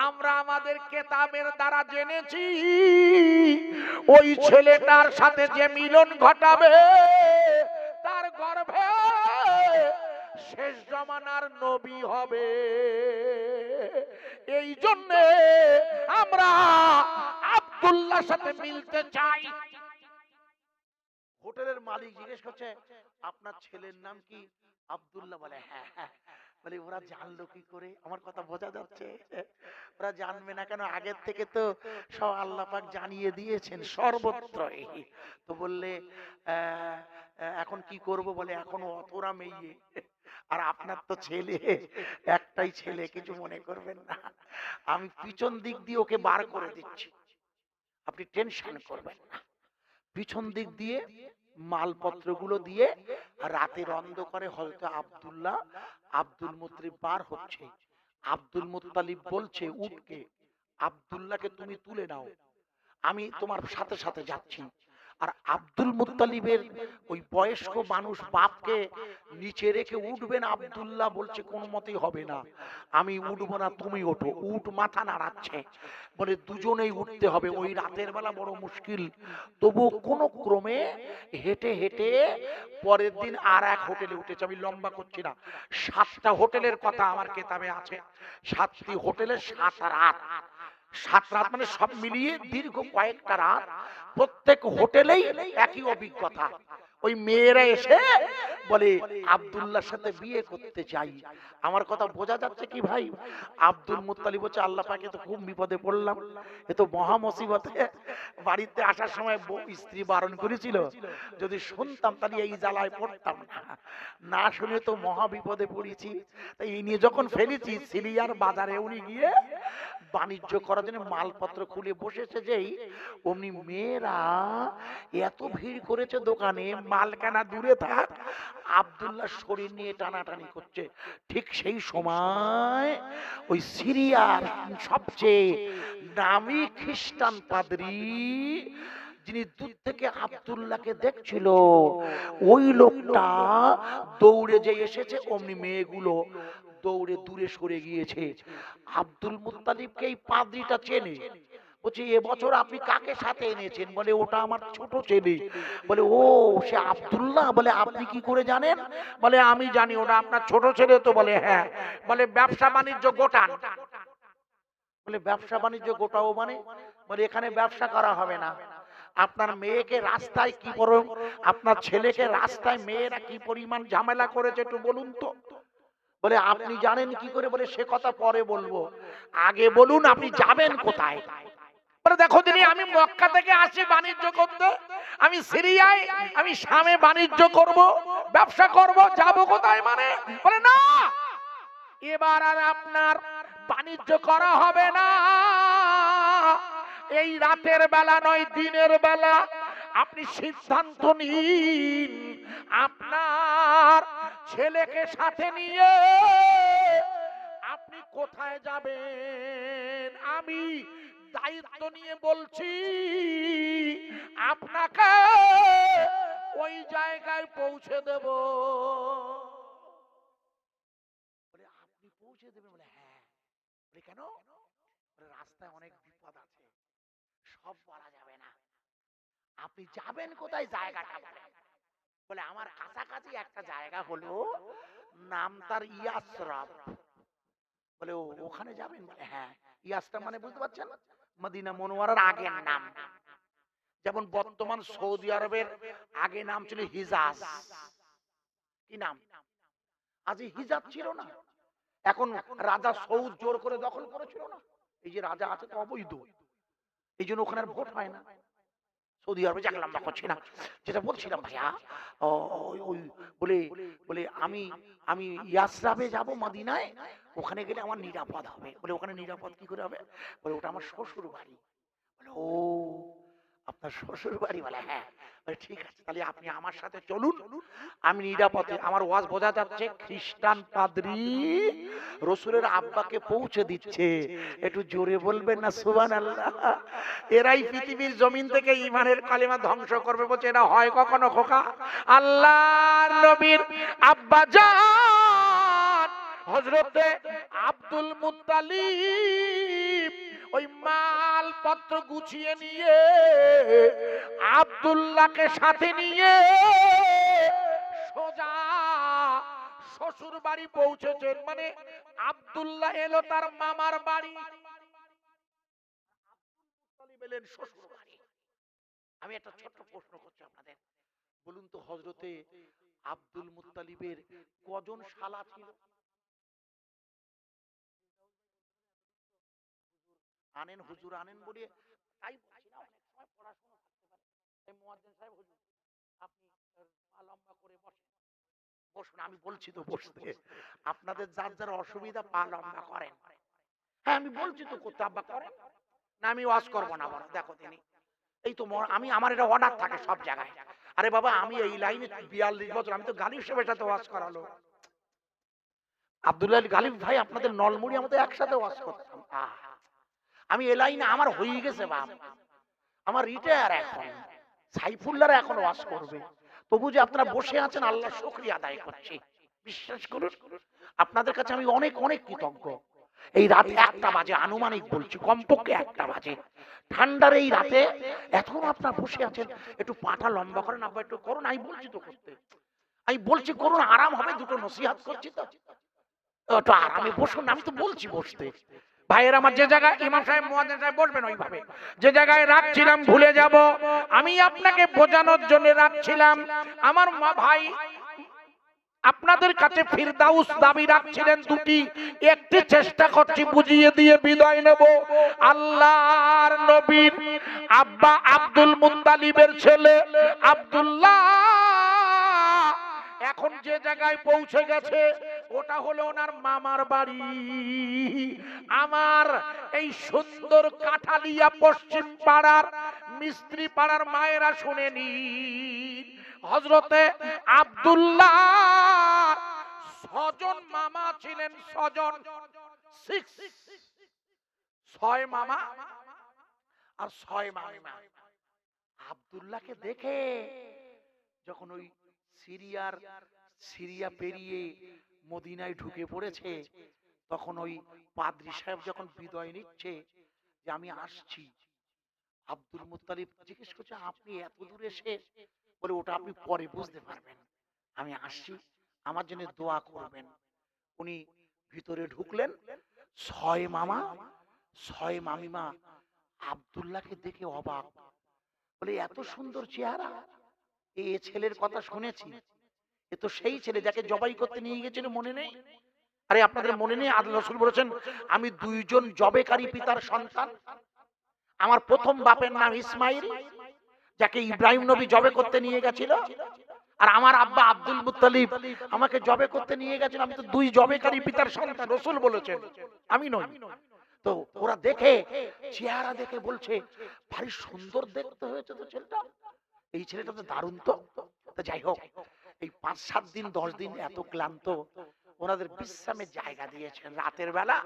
A: আমরা আমাদের কেতাবের দ্বারা জেনেছি ওই ছেলেটার সাথে যে মিলন ঘটাবে তার গর্ভে শেষ জমানার নবী হবে। এই জন্য আমরা আব্দুল্লাহর সাথে মিলতে চাই। হোটেলের মালিক জিজ্ঞেস করছে আপনার ছেলের নাম কি? আব্দুল্লাহ। বলে হ্যাঁ হ্যাঁ। বলে ওরা জানলো কি করে? আমার কথা বোঝা যাচ্ছে? ওরা জানবে না কেন, আগের থেকে তো সব আল্লাহ পাক জানিয়ে দিয়েছেন সর্বত্রই। তো বললে এখন কি করব? বলে এখন অতরা মেয়ে, আর আপনার তো ছেলে, একটাই ছেলে, কিছু মনে করবেন না, আমি পিছন দিক দিয়ে ওকে বার করে দিচ্ছি, আপনি টেনশন করবেন না। পিছন দিক দিয়ে মালপত্রগুলো দিয়ে রাতের অন্ধকারে হযরত আব্দুল্লাহ আব্দুল মুত্তালিব বার হচ্ছে। আব্দুল মুত্তালিব বলছে উঠকে, আব্দুল্লাহকে তুমি তুলে নাও, আমি তোমার সাথে সাথে যাচ্ছি। আর আব্দুল মুত্তালিবের ওই বয়স্ক মানুষ বাপকে নিচে রেখে উঠবেন, আব্দুল্লাহ বলছে কোনো মতেই হবে না, আমি উঠবো না, তুমি ওঠো। উঠ মাথা নাড়াচ্ছে, বলে দুজনেই উঠতে হবে। ওই রাতের বেলা বড় মুশকিল, তবু কোন ক্রমে হেঁটে হেঁটে পরের দিন আর এক হোটেলে উঠেছে। আমি লম্বা করছি না, 7টা হোটেলের কথা আমার কেতাবে আছে। 7টি হোটেলে 7 রাত। 7 রাত মানে সব মিলিয়ে দীর্ঘ কয়েকটা রাত। প্রত্যেক হোটেলেই একই অভিজ্ঞতা। ওই মেয়েরা এসে বলে আব্দুল্লাহর সাথে বিয়ে করতে চাই। আমার কথা বোঝা যাচ্ছে কি ভাই? আব্দুল মুত্তালিব বলছে আল্লাহ পাকে তো খুব বিপদে পড়লাম, এ তো মহা মুসিবতে। বাড়িতে আসার সময় স্ত্রী বারণ করেছিল, যদি শুনতাম তাহলে এই জ্বালায় পড়তাম না, না শুনে তো মহা বিপদে পড়েছি। তাই এই নিয়ে যখন ফেলেছি, সিরিয়ার বাজারে উনি গিয়ে বাণিজ্য করার জন্য মালপত্র খুলে বসেছে, যেই অমনি মেয়েরা এত ভিড় করেছে দোকানে, মাল কেনা দূরে থাক, আব্দুল্লাহ শরীর নিয়ে টানাটানি করছে। ঠিক সেই সময় ওই সিরিয়ার সবচেয়ে নামী খ্রিস্টান পাদ্রী, যিনি দূর থেকে আব্দুল্লাহকে দেখছিল, ওই লোকটা দৌড়ে যে এসেছে, অমনি মেয়েগুলো দৌড়ে দূরে সরে গিয়েছে। আব্দুল মুত্তালিবকে এই পাদ্রীটা চেনে, বলছে এবছর আপনি কাকে সাথে এনেছেন? বলে ওটা আমার ছোট ছেলে। বলে ও সে আব্দুল্লাহ? বলে আপনি কি করে জানেন? বলে আমি জানি ওটা আপনার ছোট ছেলে তো। বলে হ্যাঁ। বলে ব্যবসা বাণিজ্য গোটান। বলে ব্যবসা বাণিজ্য গোটাও মানে? বলে এখানে ব্যবসা করা হবে না। আপনার মেয়েকে রাস্তায় কি আপনার ছেলেকে রাস্তায় মেয়েরা কি পরিমাণ ঝামেলা করেছে একটু বলুন তো। বলে আপনি জানেন কি করে? বলে সে কথা পরে বলবো, আগে বলুন আপনি যাবেন কোথায়? বলে দেখো দিদি, আমি মক্কা থেকে আসি বাণিজ্য করতে, আমি সিরিয়ায়, আমি শামে বাণিজ্য করব, ব্যবসা করব, যাব কোথায়? মানে বলে না, এবার আর আপনার বাণিজ্য করা হবে না, এই রাতের বেলা নয়, দিনের বেলা আপনি সিদ্ধান্ত নিন, আপনার ছেলেকে সাথে নিয়ে আপনি কোথায় যাবেন? আমি দায়িত্ব নিয়ে বলছি আপনাকে ওই জায়গায় পৌঁছে দেব। বলে আপনি পৌঁছে দেবেন? বলে হ্যাঁ। বলে কেন? বলে রাস্তায় অনেক বিপদ আছে, সব বলা যাবে না। আপনি যাবেন কোথায় জায়গাটা বলেন। বলে আমার কাছাকাছি একটা জায়গা হলো, নাম তার ইয়াসরাব। বলে ওখানে যাবেন? বলে হ্যাঁ। ইয়াসরাব মানে বুঝতে পারছেন? মদিনা মুনওয়ারার আগের নাম। যেমন বর্তমান সৌদি আরবের আগে নাম ছিল হিজাজ। কি নাম? আজ হিজাজ ছিল না, এখন রাজা সৌদ জোর করে দখল করেছিল না। এই যে রাজা আছে তো অবৈধ, এই জন্য ওখানে আর ভোট হয় না। সৌদি আরবে যাক লম্বা করছি না, যেটা বলছিলাম ভাইয়া, ওই বলে বলে আমি আমি ইয়াসরাবে যাব মদিনায়, ওখানে গেলে আমার নিরাপদ হবে। বলে ওখানে নিরাপদ কি করে হবে? বলে ওটা আমার শ্বশুর বাড়ি। বলে ও আপনার শ্বশুর বাড়ি? বলে হ্যাঁ। বলে ঠিক আছে, তাহলে আপনি আমার সাথে চলুন, আমি নিরাপদে। আমার ওয়াজ বোঝা যাচ্ছে খ্রিস্টান পাদ্রী রসুলের আব্বাকে পৌঁছে দিচ্ছে। একটু জোরে বলবেন না সুবহানাল্লাহ? এরাই পৃথিবীর জমিন থেকে ঈমানের কালিমা ধ্বংস করবে বলছে, এটা হয় কখনো খোকা? আল্লাহর নবীর আব্বা জান হযরতে আব্দুল মুত্তালিব ওই মাল পত্র গুছিয়ে নিয়ে আব্দুল্লাহকে সাথে নিয়ে সোজা শ্বশুর বাড়ি পৌঁছেছেন। মানে আব্দুল্লাহ এলো তার মামার বাড়ি, এলেন শ্বশুর বাড়ি। আমি একটা ছোট্ট প্রশ্ন করছি আপনাদের, বলুন তো হযরতে আব্দুল মুত্তালিবের কজন শালা ছিল? আনেন হুজুর আনেন বলে তাই বলছি না, অনেক সময় পড়াশোনা করতে পারে। এই মুয়াজ্জিন সাহেব হুজুর আপনি পা লম্বা করে বসেন। বসুন, আমি বলছি তো বসতে। আপনাদের যার যার অসুবিধা পা লম্বা করেন। হ্যাঁ আমি বলছি তো করতে, আব্বা করেন না, আমি ওয়াজ করব না বড়। দেখো তিনি এই তো আমি, আমার এটা অর্ডার থাকে সব জায়গায়। আরে বাবা আমি এই লাইনে 42 বছর, আমি তো গালিব সাহেবের সাথে ওয়াজ করালো। আব্দুল্লাহ গালিব ভাই আপনাদের নলমুড়ি আমাদের একসাথে ওয়াজ করতাম। আমি এই লাইনে আমার হয়ে গেছে বাপ, আমার রিটায়ার এখন। সাইফুল্লাহরা এখন ওয়াজ করবে, তবু যে আপনারা বসে আছেন আল্লাহর শুকরিয়া আদায় করছি। বিশ্বাস করুন আপনাদের কাছে আমি অনেক অনেক কৃতজ্ঞ। এই রাত 1টা বাজে আনুমানিক বলছি, কমপক্ষে 1টা বাজে, ঠান্ডার এই রাতে এখনো আপনারা বসে আছেন। একটু পাটা লম্বা করেন আব্বা, একটু করুন। আমি বলছি তো করতে, আমি বলছি করুন, আরাম হবে, দুটো নসিহত করছি তো, একটু আরামে বসুন। আমি তো বলছি বসতে। ভাইয়ের আমার, যে জায়গায় ইমাম সাহেব মুয়াজ্জিন সাহেব বসবেন ওইভাবে, যে জায়গায় রাখছিলাম ভুলে যাব, আমি আপনাকে বোঝানোর জন্য রাখছিলাম। আমার মা ভাই আপনাদের কাছে ফিরদাউস দাবি রাখছিলেন দুটি, একটি চেষ্টা করছি বুঝিয়ে দিয়ে বিদায় নেব। আল্লাহর নবীর আব্বা আব্দুল মুত্তালিবের ছেলে আব্দুল্লাহ এখন যে জায়গায় পৌঁছে গেছে ওটা হলো ওনার মামার বাড়ি। আমার এই সুন্দর কাঠালিয়া পশ্চিম পাড়ার মিস্ত্রি পাড়ার মায়েরা শুনেনি, হযরতে আব্দুল্লাহ 6 জন মামা ছিলেন, 6 জন, 6 মামা আর 6 মামিমা। আব্দুল্লাহকে দেখে যখন ওই সিরিয়া পেরিয়ে মদিনায় ঢুকে পড়েছে, তখন ওই পাদ্রী সাহেব যখন বিদায় নিচ্ছে যে আমি আসছি, আব্দুল মুত্তালিব জিজ্ঞেস করছে আপনি এত দূর এসে? বলে ওটা আপনি পরে বুঝতে পারবেন, আমি আসছি, আমার জন্য দোয়া করবেন। উনি ভিতরে ঢুকলেন, 6 মামা 6 মামিমা আব্দুল্লাহকে দেখে অবাক। বলে এত সুন্দর চেহারা, এ ছেলের কথা শুনেছি, এ তো সেই ছেলে যাকে জবাই করতে নিয়ে গেছিল, মনে নেই? আরে আপনাদের মনে নেই আল্লাহ রাসূল বলেছেন আমি 2 জন জবেকারী পিতার সন্তান। আমার প্রথম বাপের নাম ইসমাইল, যাকে ইব্রাহিম নবী জবে করতে নিয়ে গেছিল, আর আমার আব্বা আব্দুল মুত্তালিব আমাকে জবে করতে নিয়ে গেছেন। আমি তো 2 জবেকারী পিতার সন্তান, রাসূল বলেছেন, আমি নই। তো ওরা দেখে চেহারা দেখে বলছে ভারী সুন্দর দেখতে হয়েছে তো ছেলেটা, এই ছেলেটা তো দারুণ। তো যাই হোক, এই 5-7 দিন 10 দিন এত ক্লান্ত, ওনাদের বিশ্রামের জায়গা দিয়েছেন। রাতের বেলা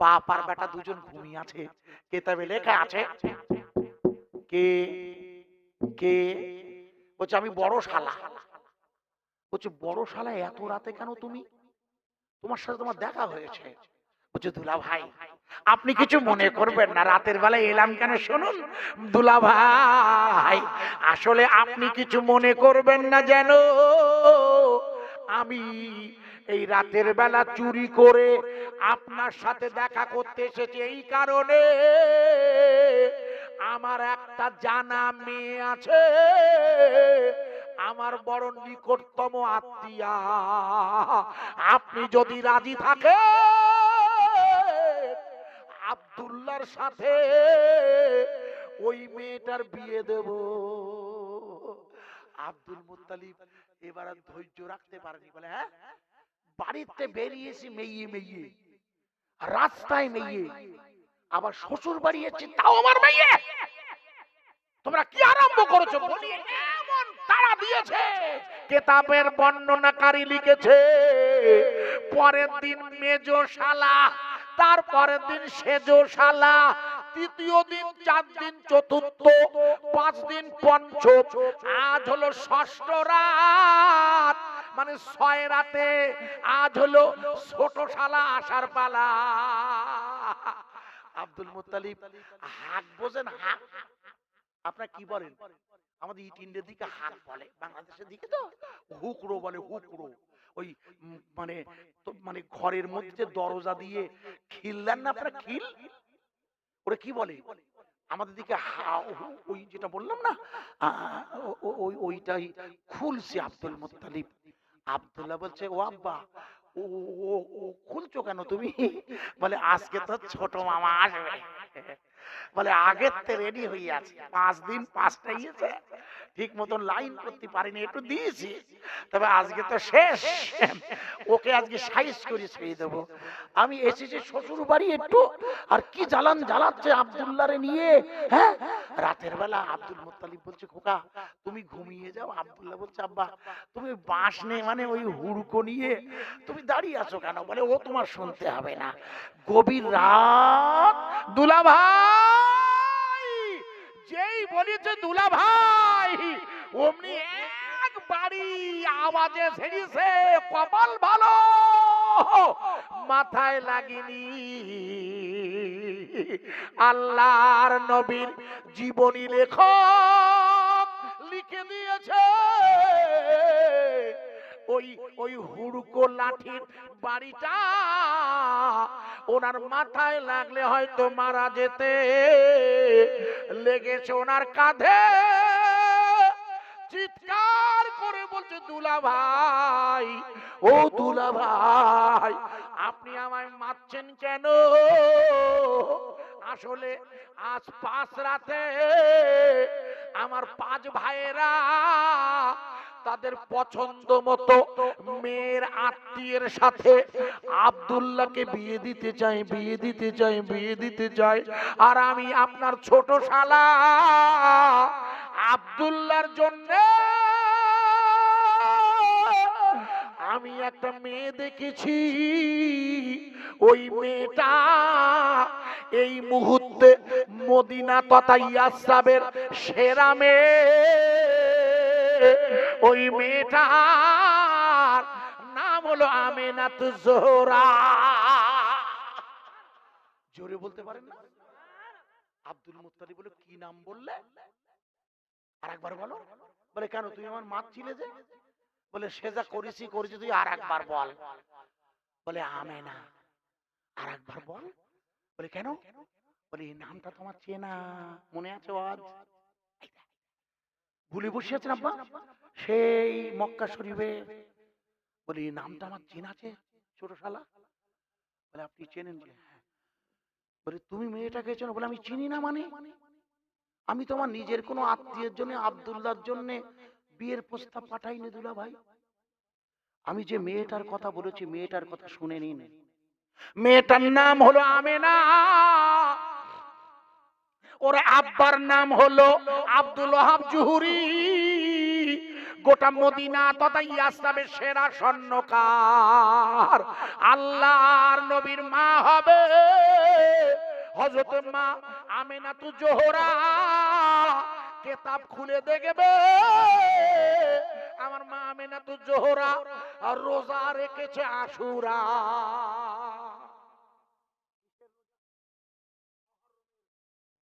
A: বাপ আর বেটা দুজন ঘুমিয়ে আছে। কেতাবে লেখা আছে, কে কে বলছে আমি বড় শালা। বলছে বড় শালা এত রাতে কেন তুমি? তোমার সাথে তোমার দেখা হয়েছে। বলছে দুলা ভাই আপনি কিছু মনে করবেন না, রাতের বেলা এলাম কেন শুনুন। দুলা ভাই আসলে আপনি কিছু মনে করবেন না, যেন আমি এই রাতের বেলা চুরি করে আপনার সাথে দেখা করতে এসেছি। এই কারণে আমার একটা জানা মেয়ে আছে, আমার বড় নিকটতম আত্মীয়া। আপনি যদি রাজি থাকে আব্দুল্লাহর সাথে ওই মেয়েটার বিয়ে দেব। আব্দুল মুত্তালিব এবার আর ধৈর্য রাখতে পারেনি, বলে হ্যাঁ বাড়িতে বেরিয়েছি মেয়ে মেয়ে, রাস্তায় মেয়ে, আবার শ্বশুর বাড়ি এসেছি তাও আমার মেয়ে, তোমরা কি আরম্ভ করেছো? বলি এমন তারা দিয়েছে, কেতাবের বর্ণনাকারী লিখেছে পরের দিন মেজো শালা, তারপরের দিন সেজো শালা, তৃতীয় দিন 4 দিন চতুর্থ, 5 দিন পঞ্চম, আজ হলো ষষ্ঠ রাত, মানে 6 রাতে আজ হলো ছোট শালা আসার পালা। আব্দুল মুত্তালিব হাক বোঝেন? হাক আপনারা কি বলেন? আমাদের ইট ইন্ডিয়ার দিকে হাক বলে, বাংলাদেশের দিকে তো হুকরো বলে। হুকরো ওই মানে মানে ঘরের মধ্যে দরজা দিয়ে খিল দেন না আপনারা, খিল ওরা কি বলে আমাদের দিকে? ওই যেটা বললাম না ওইটাই খুলছে আব্দুল মুত্তালিব। আব্দুল্লাহ বলছে ও আব্বা ও খুলছো কেন তুমি? বলে আজকে তো ছোট মামা আসবে, বলে আগের তে রেডি হয়ে আছে, 5 দিন 5টা ইয়েছে, ঠিক মতন লাইন করতে পারিনি, একটু দিয়েছি, তবে আজকে তো শেষ, ওকে আজকে সাইজ করে ছেড়ে দেবো। আমি এসেছি শ্বশুর বাড়ি একটু, আর কি জ্বালান জ্বালাচ্ছে আব্দুল্লাহরে নিয়ে। হ্যাঁ রাতের বেলা আব্দুল মুত্তালিব বলছে খোকা তুমি ঘুমিয়ে যাও। আব্দুল্লাহ বলছে আব্বা তুমি বাঁশ নে মানে ওই হুড়কো নিয়ে তুমি দাঁড়িয়ে আছো কেন? বলে ও তোমার শুনতে হবে না। গভীর রাত, দুলা ভাই যেই বলেছে দুলা ভাই অমনি এক বাড়ি আওয়াজে ছেড়েছে, কপাল ভালো মাথায় লাগেনি। আল্লাহর নবীর জীবনী লেখক লিখে দিয়েছে ওই ওই হুড়কো লাঠির বাড়িটা ওনার মাথায় লাগলে হয়তো মারা যেতে, লেগেছে ওনার কাঁধে। চিৎকার করে বলছে দুলা ভাই ও দুলা ভাই আপনি আমায় মারছেন কেন? আসলে আজ 5 রাতে আমার 5 ভাইয়েরা তাদের পছন্দ মতো মেয়ের আত্মীয়ের সাথে আব্দুল্লাহকে বিয়ে দিতে চাই, বিয়ে দিতে চাই, বিয়ে দিতে চাই। আর আমি আপনার ছোট শালা আব্দুল্লাহর জন্য আমি একটা মেয়ে দেখেছি, ওই মেয়েটা এই মুহূর্তে মদিনা তথা ইয়াসরাবের সেরা মেয়ে। ওই মেয়েটার নাম হলো আমিনাত জোহরা। জোরে বলতে পারেন না? আব্দুল মুত্তালিব বলে কি নাম বললে? আরেকবার বলো। বলে কেন তুমি আমার মারছিলে যে? বলে সে যা করেছি করেছি, তুই আরেকবার বল। বলে আমেনা। আরেকবার বল। বলে কেন? বলে এই নামটা তোমার চেনা, মনে আছে? আজ ভুলে বসে আছেন আব্বা সেই মক্কা শরীফে। বলে এই নামটা আমার চেনা আছে ছোট শালা। বলে আপনি চেনেন? বলে হ্যাঁ। বলে তুমি মেয়েটাকে চেনো? বলে আমি চিনি না মানে? আমি তোমার নিজের কোনো আত্মীয়ের জন্য আব্দুল্লাহর জন্য বিয়ের প্রস্তাব পাঠাইনি দুলা ভাই। আমি যে মেয়েটার কথা বলেছি মেয়েটার কথা শুনে নিন। মেয়েটার নাম হলো আমেনা, ওর আব্বার নাম হলো আব্দুল ওয়াহাব জুহুরি। গোটা মদিনা তথা ইয়াসরাবের সেরা স্বর্ণকার আল্লাহর নবীর মা হবে হযরত মা আমিনাতু জোহরা। কিতাব খুলে দেখবে আমার মা আমিনাতু জোহরা রোজা রেখেছে আশুরা।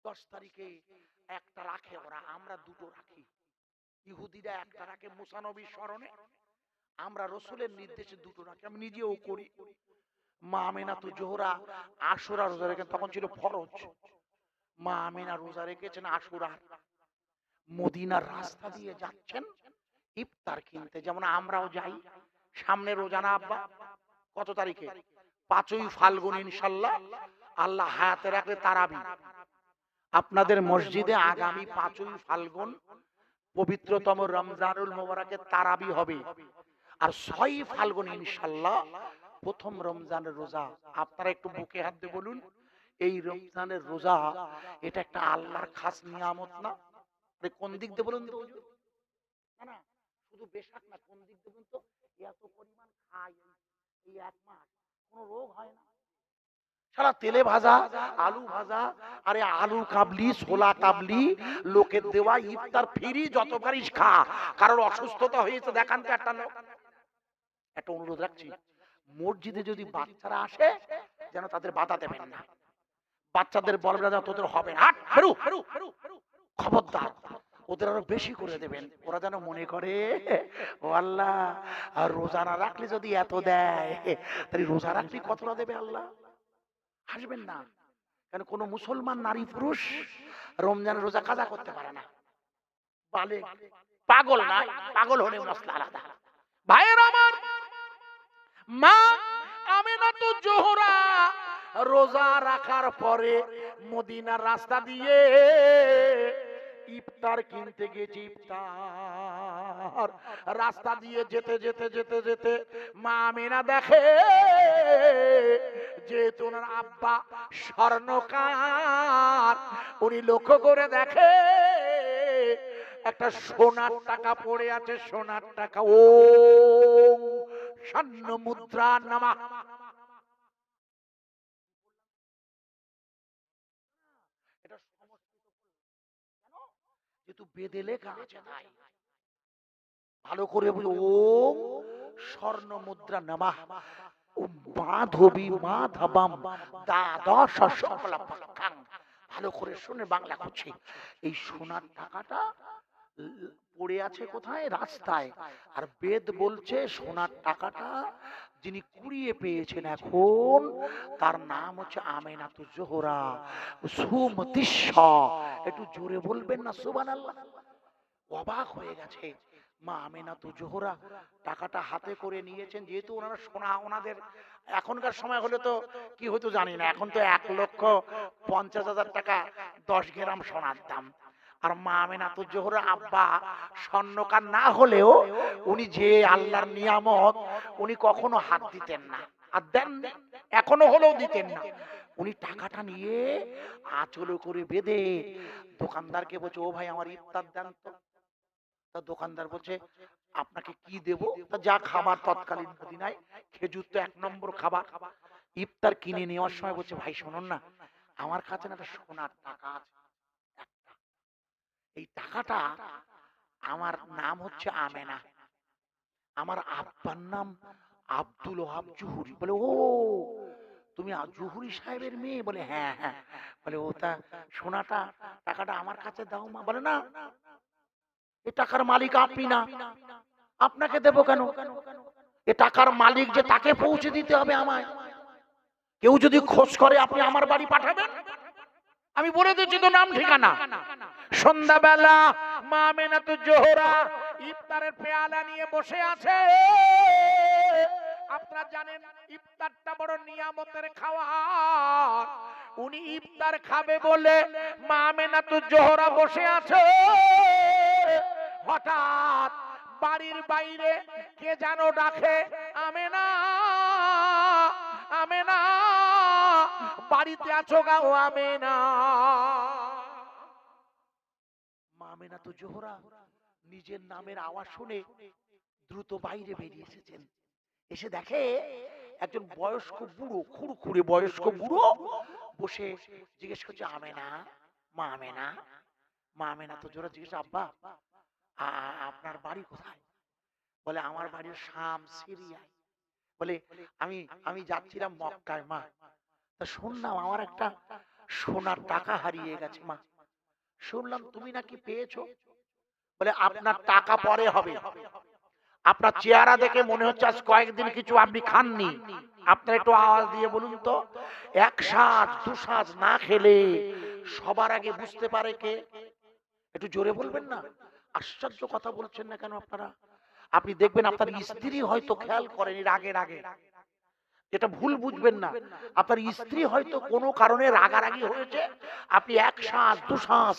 A: 10 তারিখে একটা রাখে ওরা, আমরা দুটো রাখি। ইহুদিরা একটা রাখে মুসা নবীর স্মরণে, আমরা রসুলের নির্দেশে দুটো রাখি। আমি নিজেও করি। মা আমিনাতু জোহরা আশুরা রোজা রেখে, তখন ছিল ফরজ। মা আমিনা রোজা রেখেছেন আশুরা। মদিনার রাস্তা দিয়ে যাচ্ছেন ইফতার কিনতে, যেমন আমরাও যাই। সামনে রোজা না আব্বা? কত তারিখে? 5ই ফাল্গুন ইনশাআল্লাহ, আল্লাহ হায়াতে রাখলে তারাবি। আপনাদের মসজিদে আগামী 5ই ফাল্গুন পবিত্রতম রমজানুল মোবারকের তারাবি হবে। আর 6ই ফাল্গুন ইনশাআল্লাহ প্রথম রমজানের রোজা। আপনারা একটু বুকে হাত দিয়ে বলুন, এই রমজানের রোজা এটা একটা আল্লাহর খাস নিয়ামত না? কোন দিক দিয়ে বলুন তো? না, শুধু বেশাক না, কোন দিক দিয়ে বলুন তো? এত পরিমাণ খাই এই এক মাস, কোনো রোগ হয় না। সারা তেলে ভাজা, আলু ভাজা, আরে আলু কাবলি, ছোলা কাবলি, লোকের দেওয়া ইফতার ফ্রি, যত পারিস খা। কারোর অসুস্থতা হয়েছে দেখান তো একটা লোক। একটা অনুরোধ রাখছি, মসজিদে যদি বাচ্চারা আসে যেন তাদের বাধা দেবেন না। বাচ্চাদের বলবেন না তোদের হবে না, খবরদার। ওদের আরো বেশি করে দেবেন, ওরা যেন মনে করে ও আল্লাহ, আর রোজা না রাখলে যদি এত দেয়, তাহলে রোজা রাখলে কতটা দেবে আল্লাহ। হাসবেন না, কারণ কোন মুসলমান নারী পুরুষ রমজানের রোজা কাজা করতে পারে না। বালেগ, পাগল না, পাগল হলে মশলা আলাদা। ভাইয়ের আমার, মা আমিনাতু জোহরা রোজা রাখার পরে মদিনার রাস্তা দিয়ে ইফতার কিনতে গেছে। ইফতার রাস্তা দিয়ে যেতে যেতে যেতে যেতে মা আমিনা দেখে যেহেতু ওনার আব্বা স্বর্ণকার, উনি লক্ষ্য করে দেখে একটা সোনার টাকা পড়ে আছে। সোনার টাকা, ও স্বর্ণ মুদ্রা নামা। এটা যেহেতু বেদে লেখা আছে তাই ভালো করে বুঝো। ওম স্বর্ণ মুদ্রা নামা মাধবী মাধবাম দ্বাদশ সকলাপাখ্যাং। ভালো করে শুনে বাংলা করছি। এই সোনার টাকাটা পড়ে আছে কোথায়? রাস্তায়। আর বেদ বলছে সোনার টাকাটা যিনি কুড়িয়ে পেয়েছেন এখন, তার নাম হচ্ছে আমিনাতু জোহরা সুমতিস্স। একটু জোরে বলবেন না সুবহানাল্লাহ? অবাক হয়ে গেছে মা আমিনাতু জোহরা, টাকাটা হাতে করে নিয়েছেন। যেহেতু ওনারা সোনা, ওনাদের এখনকার সময় হলে তো কি হতো জানি না, এখন তো 1,50,000 টাকা 10 গ্রাম সোনার দাম। আর মা আমিনাতু জোহরা আব্বা স্বর্ণকার না হলেও উনি যে আল্লাহর নিয়ামত, উনি কখনো হাত দিতেন না, আর দেন এখনো হলেও দিতেন না। উনি টাকাটা নিয়ে আঁচলে করে বেঁধে দোকানদারকে বলছে, ও ভাই আমার ইফতার দেন তো। তা দোকানদার বলছে আপনাকে কি দেবো? যা খাবার তৎকালীন মদিনায় খেজুর তো 1 নম্বর খাবার। ইফতার কিনে নেওয়ার সময় বলছে, ভাই শুনুন না, আমার কাছে না একটা সোনার টাকা আছে একটা। এই টাকাটা, আমার নাম হচ্ছে আমেনা, আমার আব্বার নাম আব্দুল ওহাব জুহুরি। বলে, ও তুমি জুহুরি সাহেবের মেয়ে? বলে হ্যাঁ হ্যাঁ। বলে ও তা সোনাটা টাকাটা আমার কাছে দাও মা। বলে না, এ টাকার মালিক আপনি না, আপনাকে দেব কেন? এ টাকার মালিক যে তাকে পৌঁছে দিতে হবে আমায়। কেউ যদি খোঁজ করে আপনি আমার বাড়ি পাঠাবেন, আমি বলে দিচ্ছি তো নাম ঠিকানা। সন্ধ্যাবেলা মা আমিনাতু জোহরা ইফতারের পেয়ালা নিয়ে বসে আছে। আপনারা জানেন ইফতারটা বড় নিয়ামতের খাবার। উনি ইফতার খাবে বলে মা আমিনাতু জোহরা বসে আছে। হঠাৎ বাড়ির বাইরে কে যেন ডাকে, আমেনা আমেনা, বাড়িতে আছো গা ও আমেনা? মা আমিনাতু জোহরা নিজের নামের আওয়াজ শুনে দ্রুত বাইরে বেরিয়ে এসেছেন। এসে দেখে একজন বয়স্ক বুড়ো, খুড়খুড়ে বয়স্ক বুড়ো বসে জিজ্ঞেস করছে, আমেনা, মা আমেনা, মা আমেনা। তো জোরে জিজ্ঞেস, আব্বা আপনার বাড়ি কোথায়? বলে, আমার বাড়ি শাম, সিরিয়ায়। বলে, আমি আমি যাচ্ছিলাম মক্কায় মা, তা শুনলাম আমার একটা সোনার টাকা হারিয়ে গেছে মা। শুনলাম তুমি নাকি পেয়েছো। বলে, আপনার টাকা পরে হবে, আপনার চেহারা দেখে মনে হচ্ছে আজ কয়েকদিন কিছু আপনি খাননি। আপনার একটু আওয়াজ দিয়ে বলুন তো, এক সাজ দু সাজ না খেলে সবার আগে বুঝতে পারে কে? একটু জোরে বলবেন না। আশ্চর্য কথা বলছেন না কেন আপনারা? আপনি দেখবেন আপনার স্ত্রী হয়তো খেয়াল করেন এর আগের আগে, এটা ভুল বুঝবেন না। আপনার স্ত্রী হয়তো কোনো কারণে রাগারাগি হয়েছে, আপনি এক শ্বাস দু শ্বাস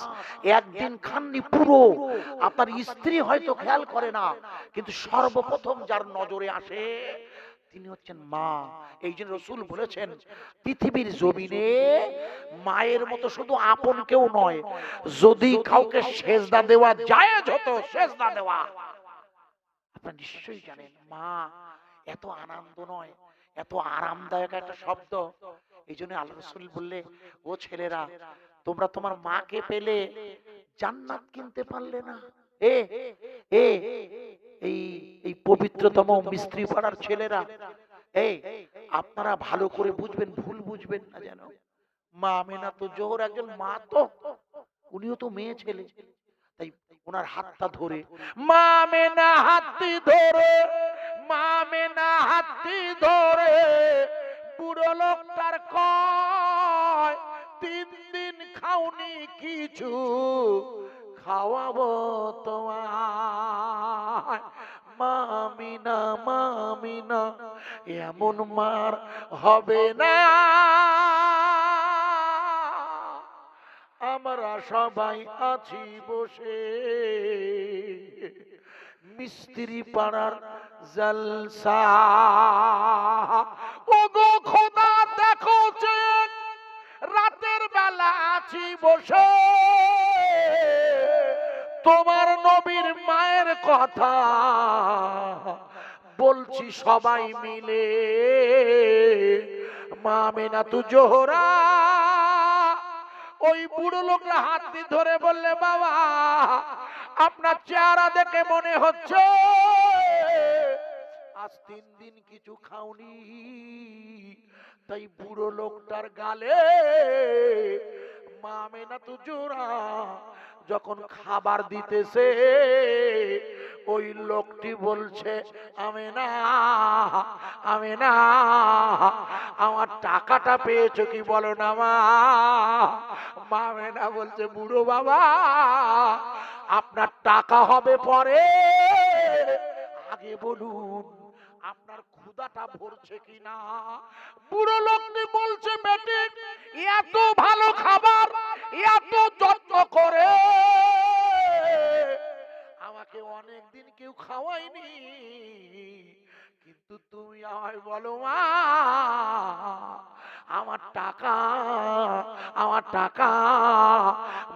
A: একদিন খাননি পুরো, আপনার স্ত্রী হয়তো খেয়াল করে না, কিন্তু সর্বপ্রথম যার নজরে আসে তিনি হচ্ছেন মা। এই জন্য রাসূল বলেছেন, পৃথিবীর জমিনে মায়ের মতো শুধু আপন কেউ নয়, যদি কাউকে সেজদা দেওয়া জায়েজ হতো সেজদা দেওয়া। আপনারা নিশ্চয়ই জানেন মা এত আনন্দ নয়, এত আরামদায়ক একটা শব্দ। এই জন্য আল্লাহ রাসূল বললে, ও ছেলেরা, তোমরা তোমার মাকে পেলে জান্নাত কিনতে পারলে না। এ এ এই এই পবিত্রতম মিস্ত্রি পাড়ার ছেলেরা, এই আপনারা ভালো করে বুঝবেন, ভুল বুঝবেন না যেন। মা আমেনা তো জোহর একজন মা, তো উনিও তো মেয়ে ছেলে, তাই ওনার হাতটা ধরে, মা আমেনা হাতটি ধরে, মা আমেনা হাতটি ধরে বুড়ো লোকটার কয়, 3 দিন খাওনি কিছু, খাওয়াবো তোমায়। মা আমিনা, মা আমিনা, এমন মার হবে না, আমরা সবাই আছি বসে মিস্ত্রি পাড়ার জলসা। ওগো খোদা দেখো যে রাতের বেলা আছি বসে, তোমার নবীর মায়ের কথা বলছি সবাই মিলে। মা আমিনাতু জোহরা ওই বুড়ো লোকরা হাত দিয়ে ধরে বললে, বাবা আপনার চেহারা দেখে মনে হচ্ছে আজ 3 দিন কিছু খাওনি। তাই বুড়ো লোকটার গালে মা আমিনাতু জোহরা যখন খাবার দিতেছে, ওই লোকটি বলছে, আমেনা, আমেনা, আমার টাকাটা পেয়েছো কি বলো না মা? মা আমেনা বলছে, বুড়ো বাবা আপনার টাকা হবে পরে, আগে বলুন আপনার ক্ষুধাটা ভরছে কিনা। বুড়ো লোকটি বলছে, বেটি এত ভালো খাবার এত যত্ন করে আমাকে অনেকদিন কেউ খাওয়ায়নি, কিন্তু তুমি আমায় বলো মা আমার টাকা, আমার টাকা।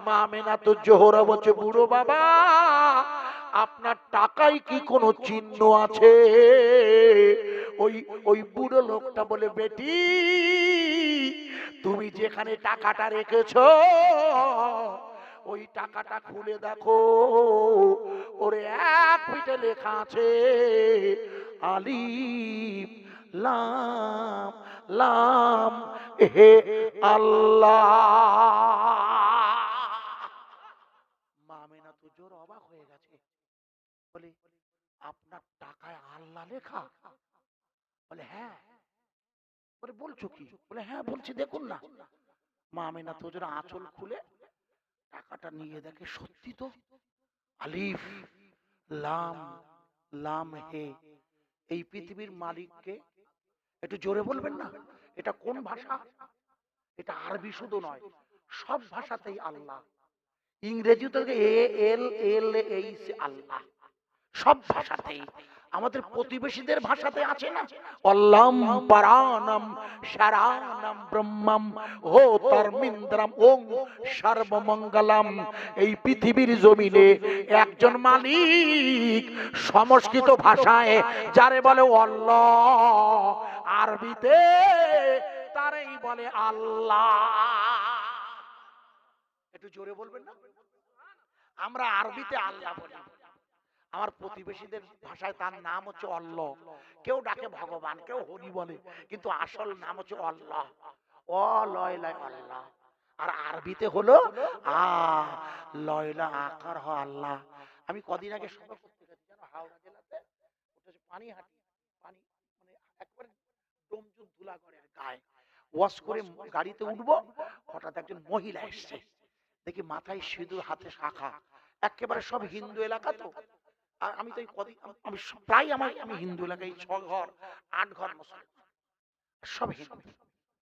A: মা আমিনাতু জোহরা বলছে, বুড়ো বাবা আপনার টাকায় কি কোনো চিহ্ন আছে? ওই ওই বুড়ো লোকটা বলে, বেটি তুমি যেখানে টাকাটা রেখেছো ওই টাকাটা খুলে দেখো, ওরে এক পিঠে লেখা আছে আলিফ লাম লাম হে আল্লাহ। মা আমিনাতু জোর অবাক হয়ে গেছে, বলে, আপনার টাকায় আল্লাহ লেখা? বলে, হ্যাঁ। বলে, বলছো কি? বলে, হ্যাঁ বলছি, দেখুন না। মা আমিনাতু জোর আঁচল খুলে টাকাটা নিয়ে দেখে, সত্যি তো আলিফ লাম লাম হে। এই পৃথিবীর মালিককে, একটু জোরে বলবেন না, এটা কোন ভাষা? এটা আরবি শুধু নয়, সব ভাষাতেই আল্লাহ। ইংরেজিতে এ এল এল এইচ আল্লাহ, সব ভাষাতেই আমাদের প্রতিবেশীদের ভাষাতে আছে না, অল্লাম পারানাম শারানাম ব্রহ্মম হো তর্মিন্দ্রম ওং সর্বমঙ্গলম। এই পৃথিবীর জমিনে একজন মালিক, সংস্কৃত ভাষায় যারে বলে আল্লাহ, আরবিতে তারেই বলে আল্লাহ। একটু জোরে বলবেন না? আমরা আরবিতে আল্লাহ বলি, আমার প্রতিবেশীদের ভাষায় তার নাম হচ্ছে আল্লাহ। কেউ ডাকে ভগবান, কেউ হরি বলে, কিন্তু আসল নাম হচ্ছে আল্লাহ। অ লয়লা আল্লাহ। আর আরবিতে হলো আ লয়লা আকার হ আল্লাহ। আমি কদিন আগে সভা করতে গেছি জানো, হাওড়া জেলাতে, ওটা হচ্ছে পানিহাটি, পানি মানে একবারে ডোমজুর ধুলাগড়ের গায়ে। ওয়াশ করে গাড়িতে উঠবো, হঠাৎ একজন মহিলা এসছে, দেখি মাথায় সিঁদুর, হাতে শাখা, একেবারে সব হিন্দু এলাকা তো। আর আমি তো কদিন, আমি প্রায় আমি হিন্দু এলাকায় 6 ঘর 8 ঘর মুসলমান, সব হিন্দু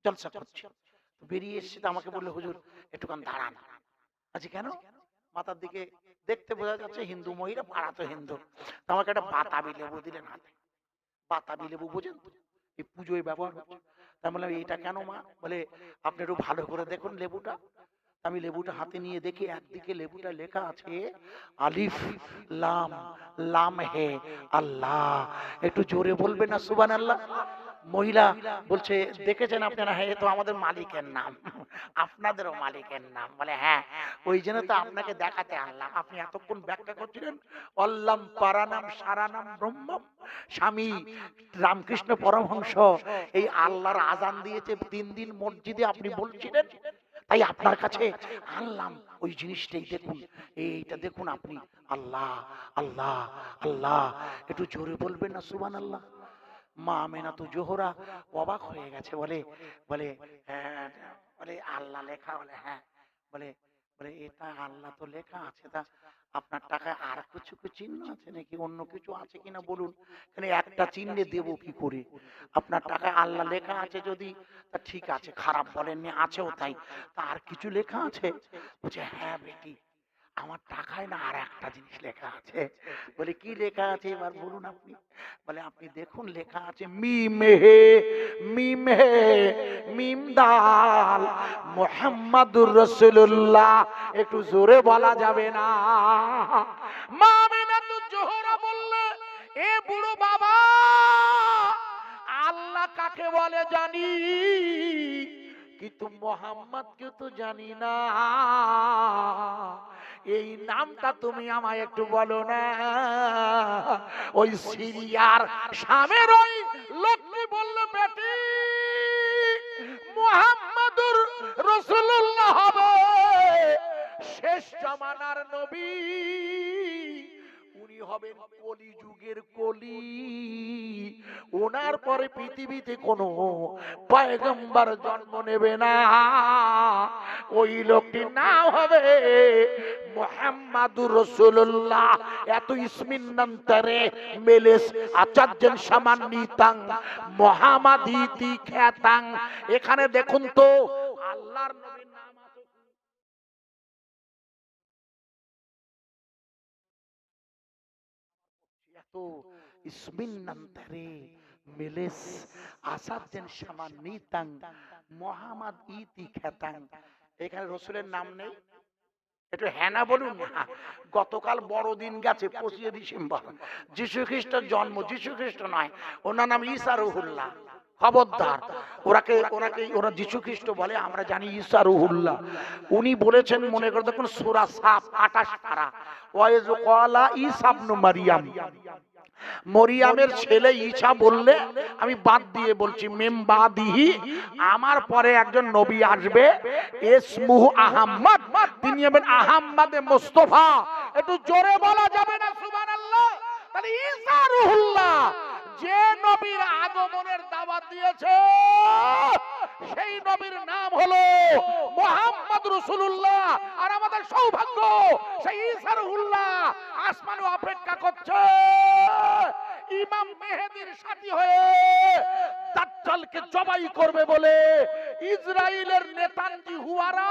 A: জলসা করছি। বেরিয়ে এসেছে, তো আমাকে বললো হুজুর একটুখান দাঁড়ান। আচ্ছা কেন? মাথার দিকে দেখতে বোঝা যাচ্ছে হিন্দু মহিলা, পাড়া তো হিন্দু। তো আমাকে একটা বাতাবি লেবু দিলেন হাতে। বাতাবি লেবু বোঝেন তো, এই পুজোয় ব্যবহার হচ্ছে। তাই বললাম এটা কেন মা? বলে আপনি একটু ভালো করে দেখুন লেবুটা। আমি লেবুটা হাতে নিয়ে দেখি, একদিকে লেবুটা লেখা আছে আলিফ লাম, লাম হে আল্লাহ। একটু জোরে বলবেন না সুবহানাল্লাহ? মহিলা বলছে দেখেছেন আপনারা? হ্যাঁ, তো আমাদের মালিকের নাম, আপনাদেরও মালিকের নাম। বলে হ্যাঁ, ওই জন্য তো আপনাকে দেখাতে আনলাম। আপনি এতক্ষণ ব্যাখ্যা করছিলেন অল্লাম পারানাম সারানাম ব্রহ্মম। স্বামী রামকৃষ্ণ পরমহংস এই আল্লাহর আজান দিয়েছে 3 দিন মসজিদে, আপনি বলছিলেন, তাই আপনার কাছে আনলাম। ওই জিনিসটাই দেখুন, এইটা দেখুন আপনি, আল্লাহ আল্লাহ আল্লাহ। একটু জোরে বলবেন না সুবহানাল্লাহ? মা আমেনা তো জোহরা অবাক হয়ে গেছে, বলে বলে হ্যাঁ, বলে আল্লাহ লেখা? বলে হ্যাঁ। বলে বলে এটা আল্লাহ তো লেখা আছে, তা আপনার টাকায় আর কিছু চিহ্ন আছে নাকি, অন্য কিছু আছে কিনা বলুন, এখানে একটা চিহ্নে দেবো কি করে? আপনার টাকায় আল্লাহ লেখা আছে যদি, তা ঠিক আছে, খারাপ বলেননি, আছেও তাই। তা আর কিছু লেখা আছে? বলছে হ্যাঁ বেটি, আমার টাকায় না আর একটা জিনিস লেখা আছে। বলে কি লেখা আছে এবার বলুন আপনি? বলে আপনি দেখুন লেখা আছে মিম হে, মিম হে, মিম দাল মুহাম্মাদুর রাসূলুল্লাহ। একটু জোরে বলা যাবে না? মা আমিনাতুজ জোহরা বললে এ বুড়ো বাবা, আল্লাহ কাকে বলে জানি, কিন্তু মোহাম্মদকে তো জানি না। এই নামটা তুমি আমায় একটু বলো না। ওই সিরিয়ার শামের ওই লোকটি বলল বেটি, মুহাম্মাদুর রাসূলুল্লাহ হবে শেষ জামানার নবী। উনি হবেন কলি যুগের কলি। ওনার পরে পৃথিবীতে কোনো পয়গম্বর জন্ম নেবে না। ওই লোকটির নাম হবে মুহাম্মাদুর রাসূলুল্লাহ। এত ইসমিন্নান্তরে মেলেস আচার্যেন সামান্বিতাং মুহাম্মাদিতি খ্যাতাং। এখানে দেখুন তো আল্লাহর নবীর নাম আছে এত ইসমিন্নান্তরে মেলেস আচার্যেন সামান্বিতাং মুহাম্মাদিতি খ্যাতাং। এখানে রাসূলের নাম নেই? একটু হ্যাঁ না বলুন না। গতকাল বড়দিন গেছে 25 ডিসেম্বর, যীশু খ্রিস্টের জন্ম। যীশু খ্রিস্ট নয়, ওনার নাম ঈসা রুহুল্লাহ। খবরদার, ওরা যীশু খ্রিস্ট বলে, আমরা জানি ঈসা রুহুল্লাহ। উনি বলেছেন, মনে করে দেখুন সূরা সাফ 28 পারা, ওয়াইজ ক্বালা ঈসা ইবনে মারইয়াম। মরিয়ামের ছেলে ঈসা বললে, আমি বাদ দিয়ে বলছি, মিম বাদিহি, আমার পরে একজন নবী আসবে, ইসমুহু আহমদ, তিনি হবেন আহমদে মুস্তাফা। একটু জোরে বলা যাবে না সুবহানাল্লাহ? তাহলে ঈসা রুহুল্লাহ যে নবীর আগমনের দাওয়াত দিয়েছে, সেই নবীর নাম হলো মুহাম্মদ রাসূলুল্লাহ। আর আমাদের সৌভাগ্য, সেই ঈসা রুহুল্লাহ আসমানে অপেক্ষা করছে ইমাম মেহেদীর সাথী হয়ে দাজ্জালকে জবাই করবে বলে। ইসরাইলের নেতানজি হুয়ারা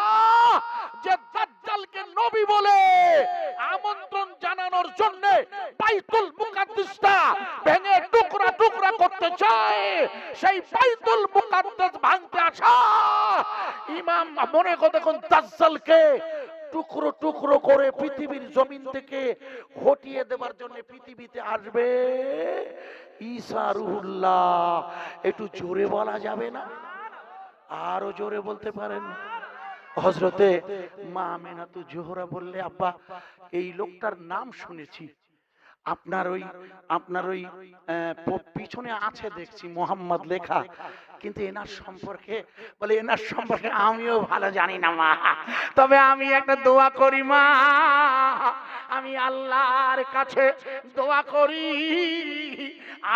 A: যে দাজ্জালকে নবী বলে আমন্ত্রণ জানানো বানানোর জন্য বাইতুল মুকাদ্দাসটা ভেঙে টুকরা টুকরা করতে চায়। সেই বাইতুল মুকাদ্দাস ভাঙতে আসা ইমাম মনে করে দেখুন দাজ্জালকে টুকরো টুকরো করে পৃথিবীর জমিন থেকে হটিয়ে দেবার জন্য পৃথিবীতে আসবে ঈসা রুহুল্লাহ। একটু জোরে বলা যাবে না? আরো জোরে বলতে পারেন? হযরতে মা আমিনাতু জোহরা বললে, আব্বা এই লোকটার নাম শুনেছি, আপনার ওই পিছনে আছে দেখছি মোহাম্মদ লেখা, কিন্তু এনার সম্পর্কে বলে এনার সম্পর্কে আমিও ভালো জানি না মা, তবে আমি একটা দোয়া করি মা, আমি আল্লাহর কাছে দোয়া করি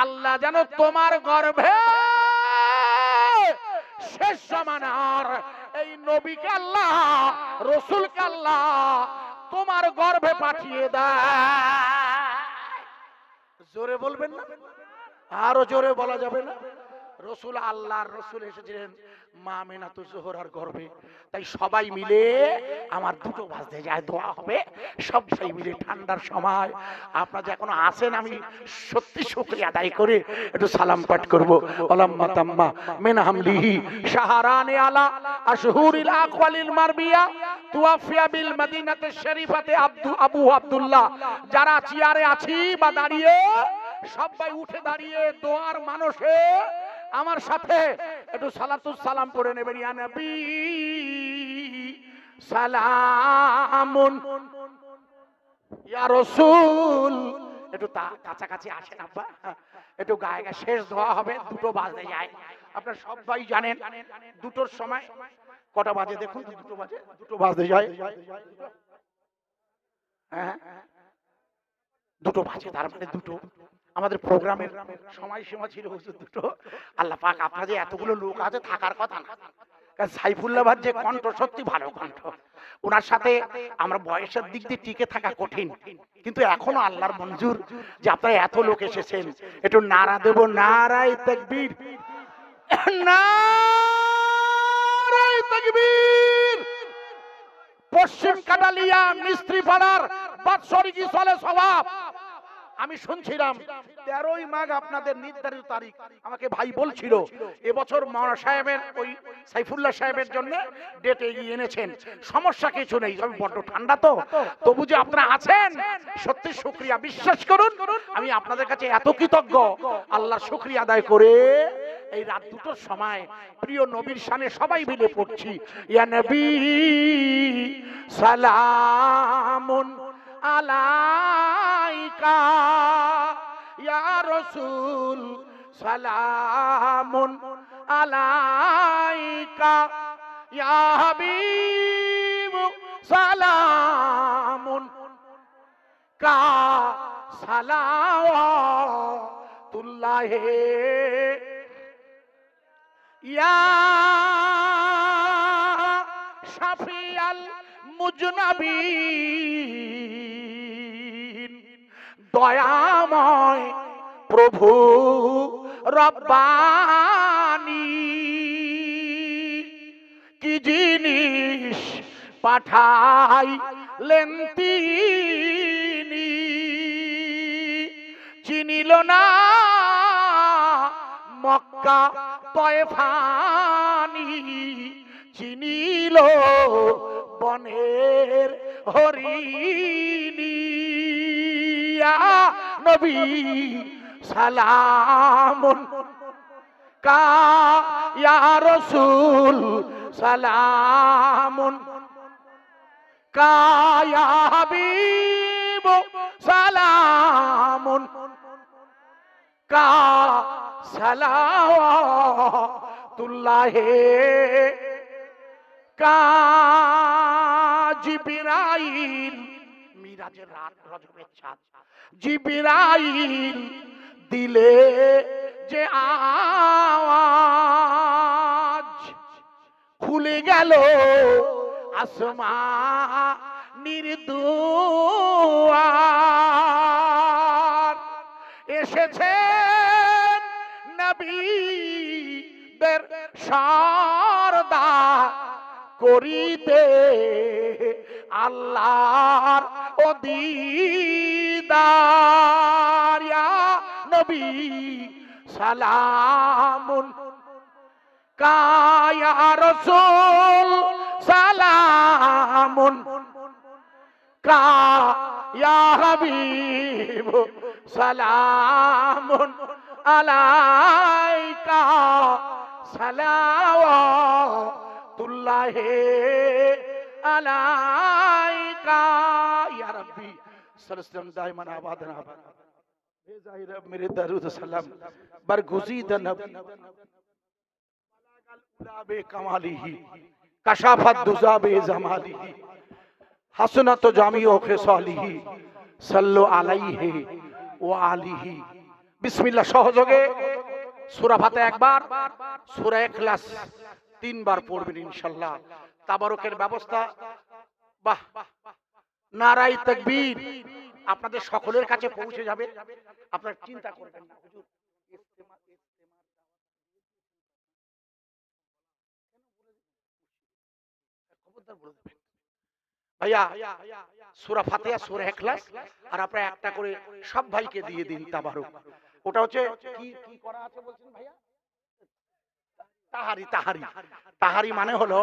A: আল্লাহ যেন তোমার গর্ভে শেষ জামানার এই নবীকে আল্লাহ, রাসূলকে আল্লাহ তোমার গর্ভে পাঠিয়ে দেয়। জোরে বলবেন না? আরো জোরে বলা যাবে না? রসুল, আল্লাহর রসুল এসেছিলেন মা আমিনাতু জোহরার গর্ভে, তাই সবাই মিলে আমার দুটো বাজতে যায় দোয়া হবে, সবাই মিলে ঠান্ডার সময় আপনারা যে এখনো আছেন, আমি সত্যি শুকরিয়া আদায় করে একটু সালাম পাঠ করব। আলাম্মা তাম্মা মিন হামলিহি শাহরানে আলা আশহুরিল আকওয়ালিল মারবিয়া তুওয়াফিয়া বিল মদিনাতে শরীফাতে আবু আব্দুল্লাহ। যারা চেয়ারে আছি বা দাঁড়িয়ে সবাই উঠে দাঁড়িয়ে দোয়ার মানুষে আমার সাথে একটু সালাতুস সালাম পড়ে নেবেন। ইয়া নবী সালামুন, ইয়া রাসূল একটু কাছাকাছি আসেন আব্বা, একটু গায়ে গায়ে শেষ দোয়া হবে, দুটো বাজে যায়। আপনারা সবাই জানেন দুটোর সময় কটা বাজে দেখুন তো, দুটো বাজে, দুটো বাজে যায়, হ্যাঁ দুটো বাজে, তার মানে দুটো আমাদের প্রোগ্রামের সময়সীমা ছিল হুজুর দুটো। আল্লাহ পাক আপনাদের এতগুলো লোক আছে থাকার কথা না, কারণ সাইফুল্লাহ ভাই যে কণ্ঠ সত্যি ভালো কণ্ঠ, ওনার সাথে আমরা বয়সের দিক দিয়ে টিকে থাকা কঠিন, কিন্তু এখনো আল্লাহর মঞ্জুর যে আপনারা এত লোক এসেছেন। একটু নারা দেব, নারায়ে তাকবীর, নারায়ে তাকবীর। পশ্চিম কাটালিয়া মিস্ত্রি পাড়ার বাৎসরিক ইসলে সওয়াব আমি শুনছিলাম 13ই মাঘ আপনাদের নির্ধারিত তারিখ, আমাকে ভাই বলছিল এবছর মাওলানা সাহেবের ওই সাইফুল্লাহ সাহেবের জন্য ডেট এগিয়ে এনেছেন। সমস্যা কিছু নেই, তবে বড্ড ঠান্ডা তো, তবু যে আপনারা আছেন সত্যি শুকরিয়া। বিশ্বাস করুন আমি আপনাদের কাছে এত কৃতজ্ঞ, আল্লাহর শুকরিয়া আদায় করে এই রাত দুটোর সময় প্রিয় নবীর শানে সবাই মিলে পড়ছি ইয়া নবী সালামুন আলাইকা, ইয়া রাসূল সালামুন আলাইকা, ইয়া হাবিব সালামুন কা, সালাওয়াতুল্লাহ ইয়া শাফিয়াল মুজনাবিন, দয়াময় প্রভু রব্বানি, কি জিনিস পাঠাইলেন তিনি, চিনিল না মক্কা তয়ফানি, চিনিল বনের হরিণী। ইয়া নবী সালামুন কা, ইয়া রাসূল সালামুন কা, ইয়া হাবিব সালামুন কা, সালাওয়াতুল্লাহ কা। জিবরাইল মিরাজের রাত, রজবের চাঁদ, জিবরাইল দিলে যে আওয়াজ, খুলে গেল আসমানের দুয়ার, এসেছেন নবীদের সরদার করিতে আল্লাহর ও দিদার ইয়া নবী সালামুন কা ইয়া রাসূল সালামুন কা ইয়া হাবিব সালামুন আলাইকা সালাওয়াতুল্লাহি আলাইকা ইয়া রাব্বি সাল্লাল্লাহু দাইমান আবাদান भेजाए रब मेरे दरूद सलाम बरगुज़ीदा नबी बलागल उलाबे कमालिही कशाफत दुजाबे जमालिही हसनत जामिओ खिसालिही सल्लु अलैहि व आलिही बिस्मिल्लाह सहयोगे सूरा फातिहा একবার सूरा इखलास 3 বার পড়বেন ইনশাআল্লাহ তাবারকের ব্যবস্থা বাহ নারায়ে তাকবীর আপনাদের সকলের কাছে পৌঁছে যাবে আপনারা চিন্তা করবেন না হুজুর খবরদার বলে দেবেন ভাইয়া সূরা ফাতিহা সূরা ইখলাস আর আপনারা একটা করে সব ভাইকে দিয়ে দিন তাবারক ওটা হচ্ছে কি কি করা আছে বলছেন ভাইয়া তাহারি তাহারি তাহারি মানে হলো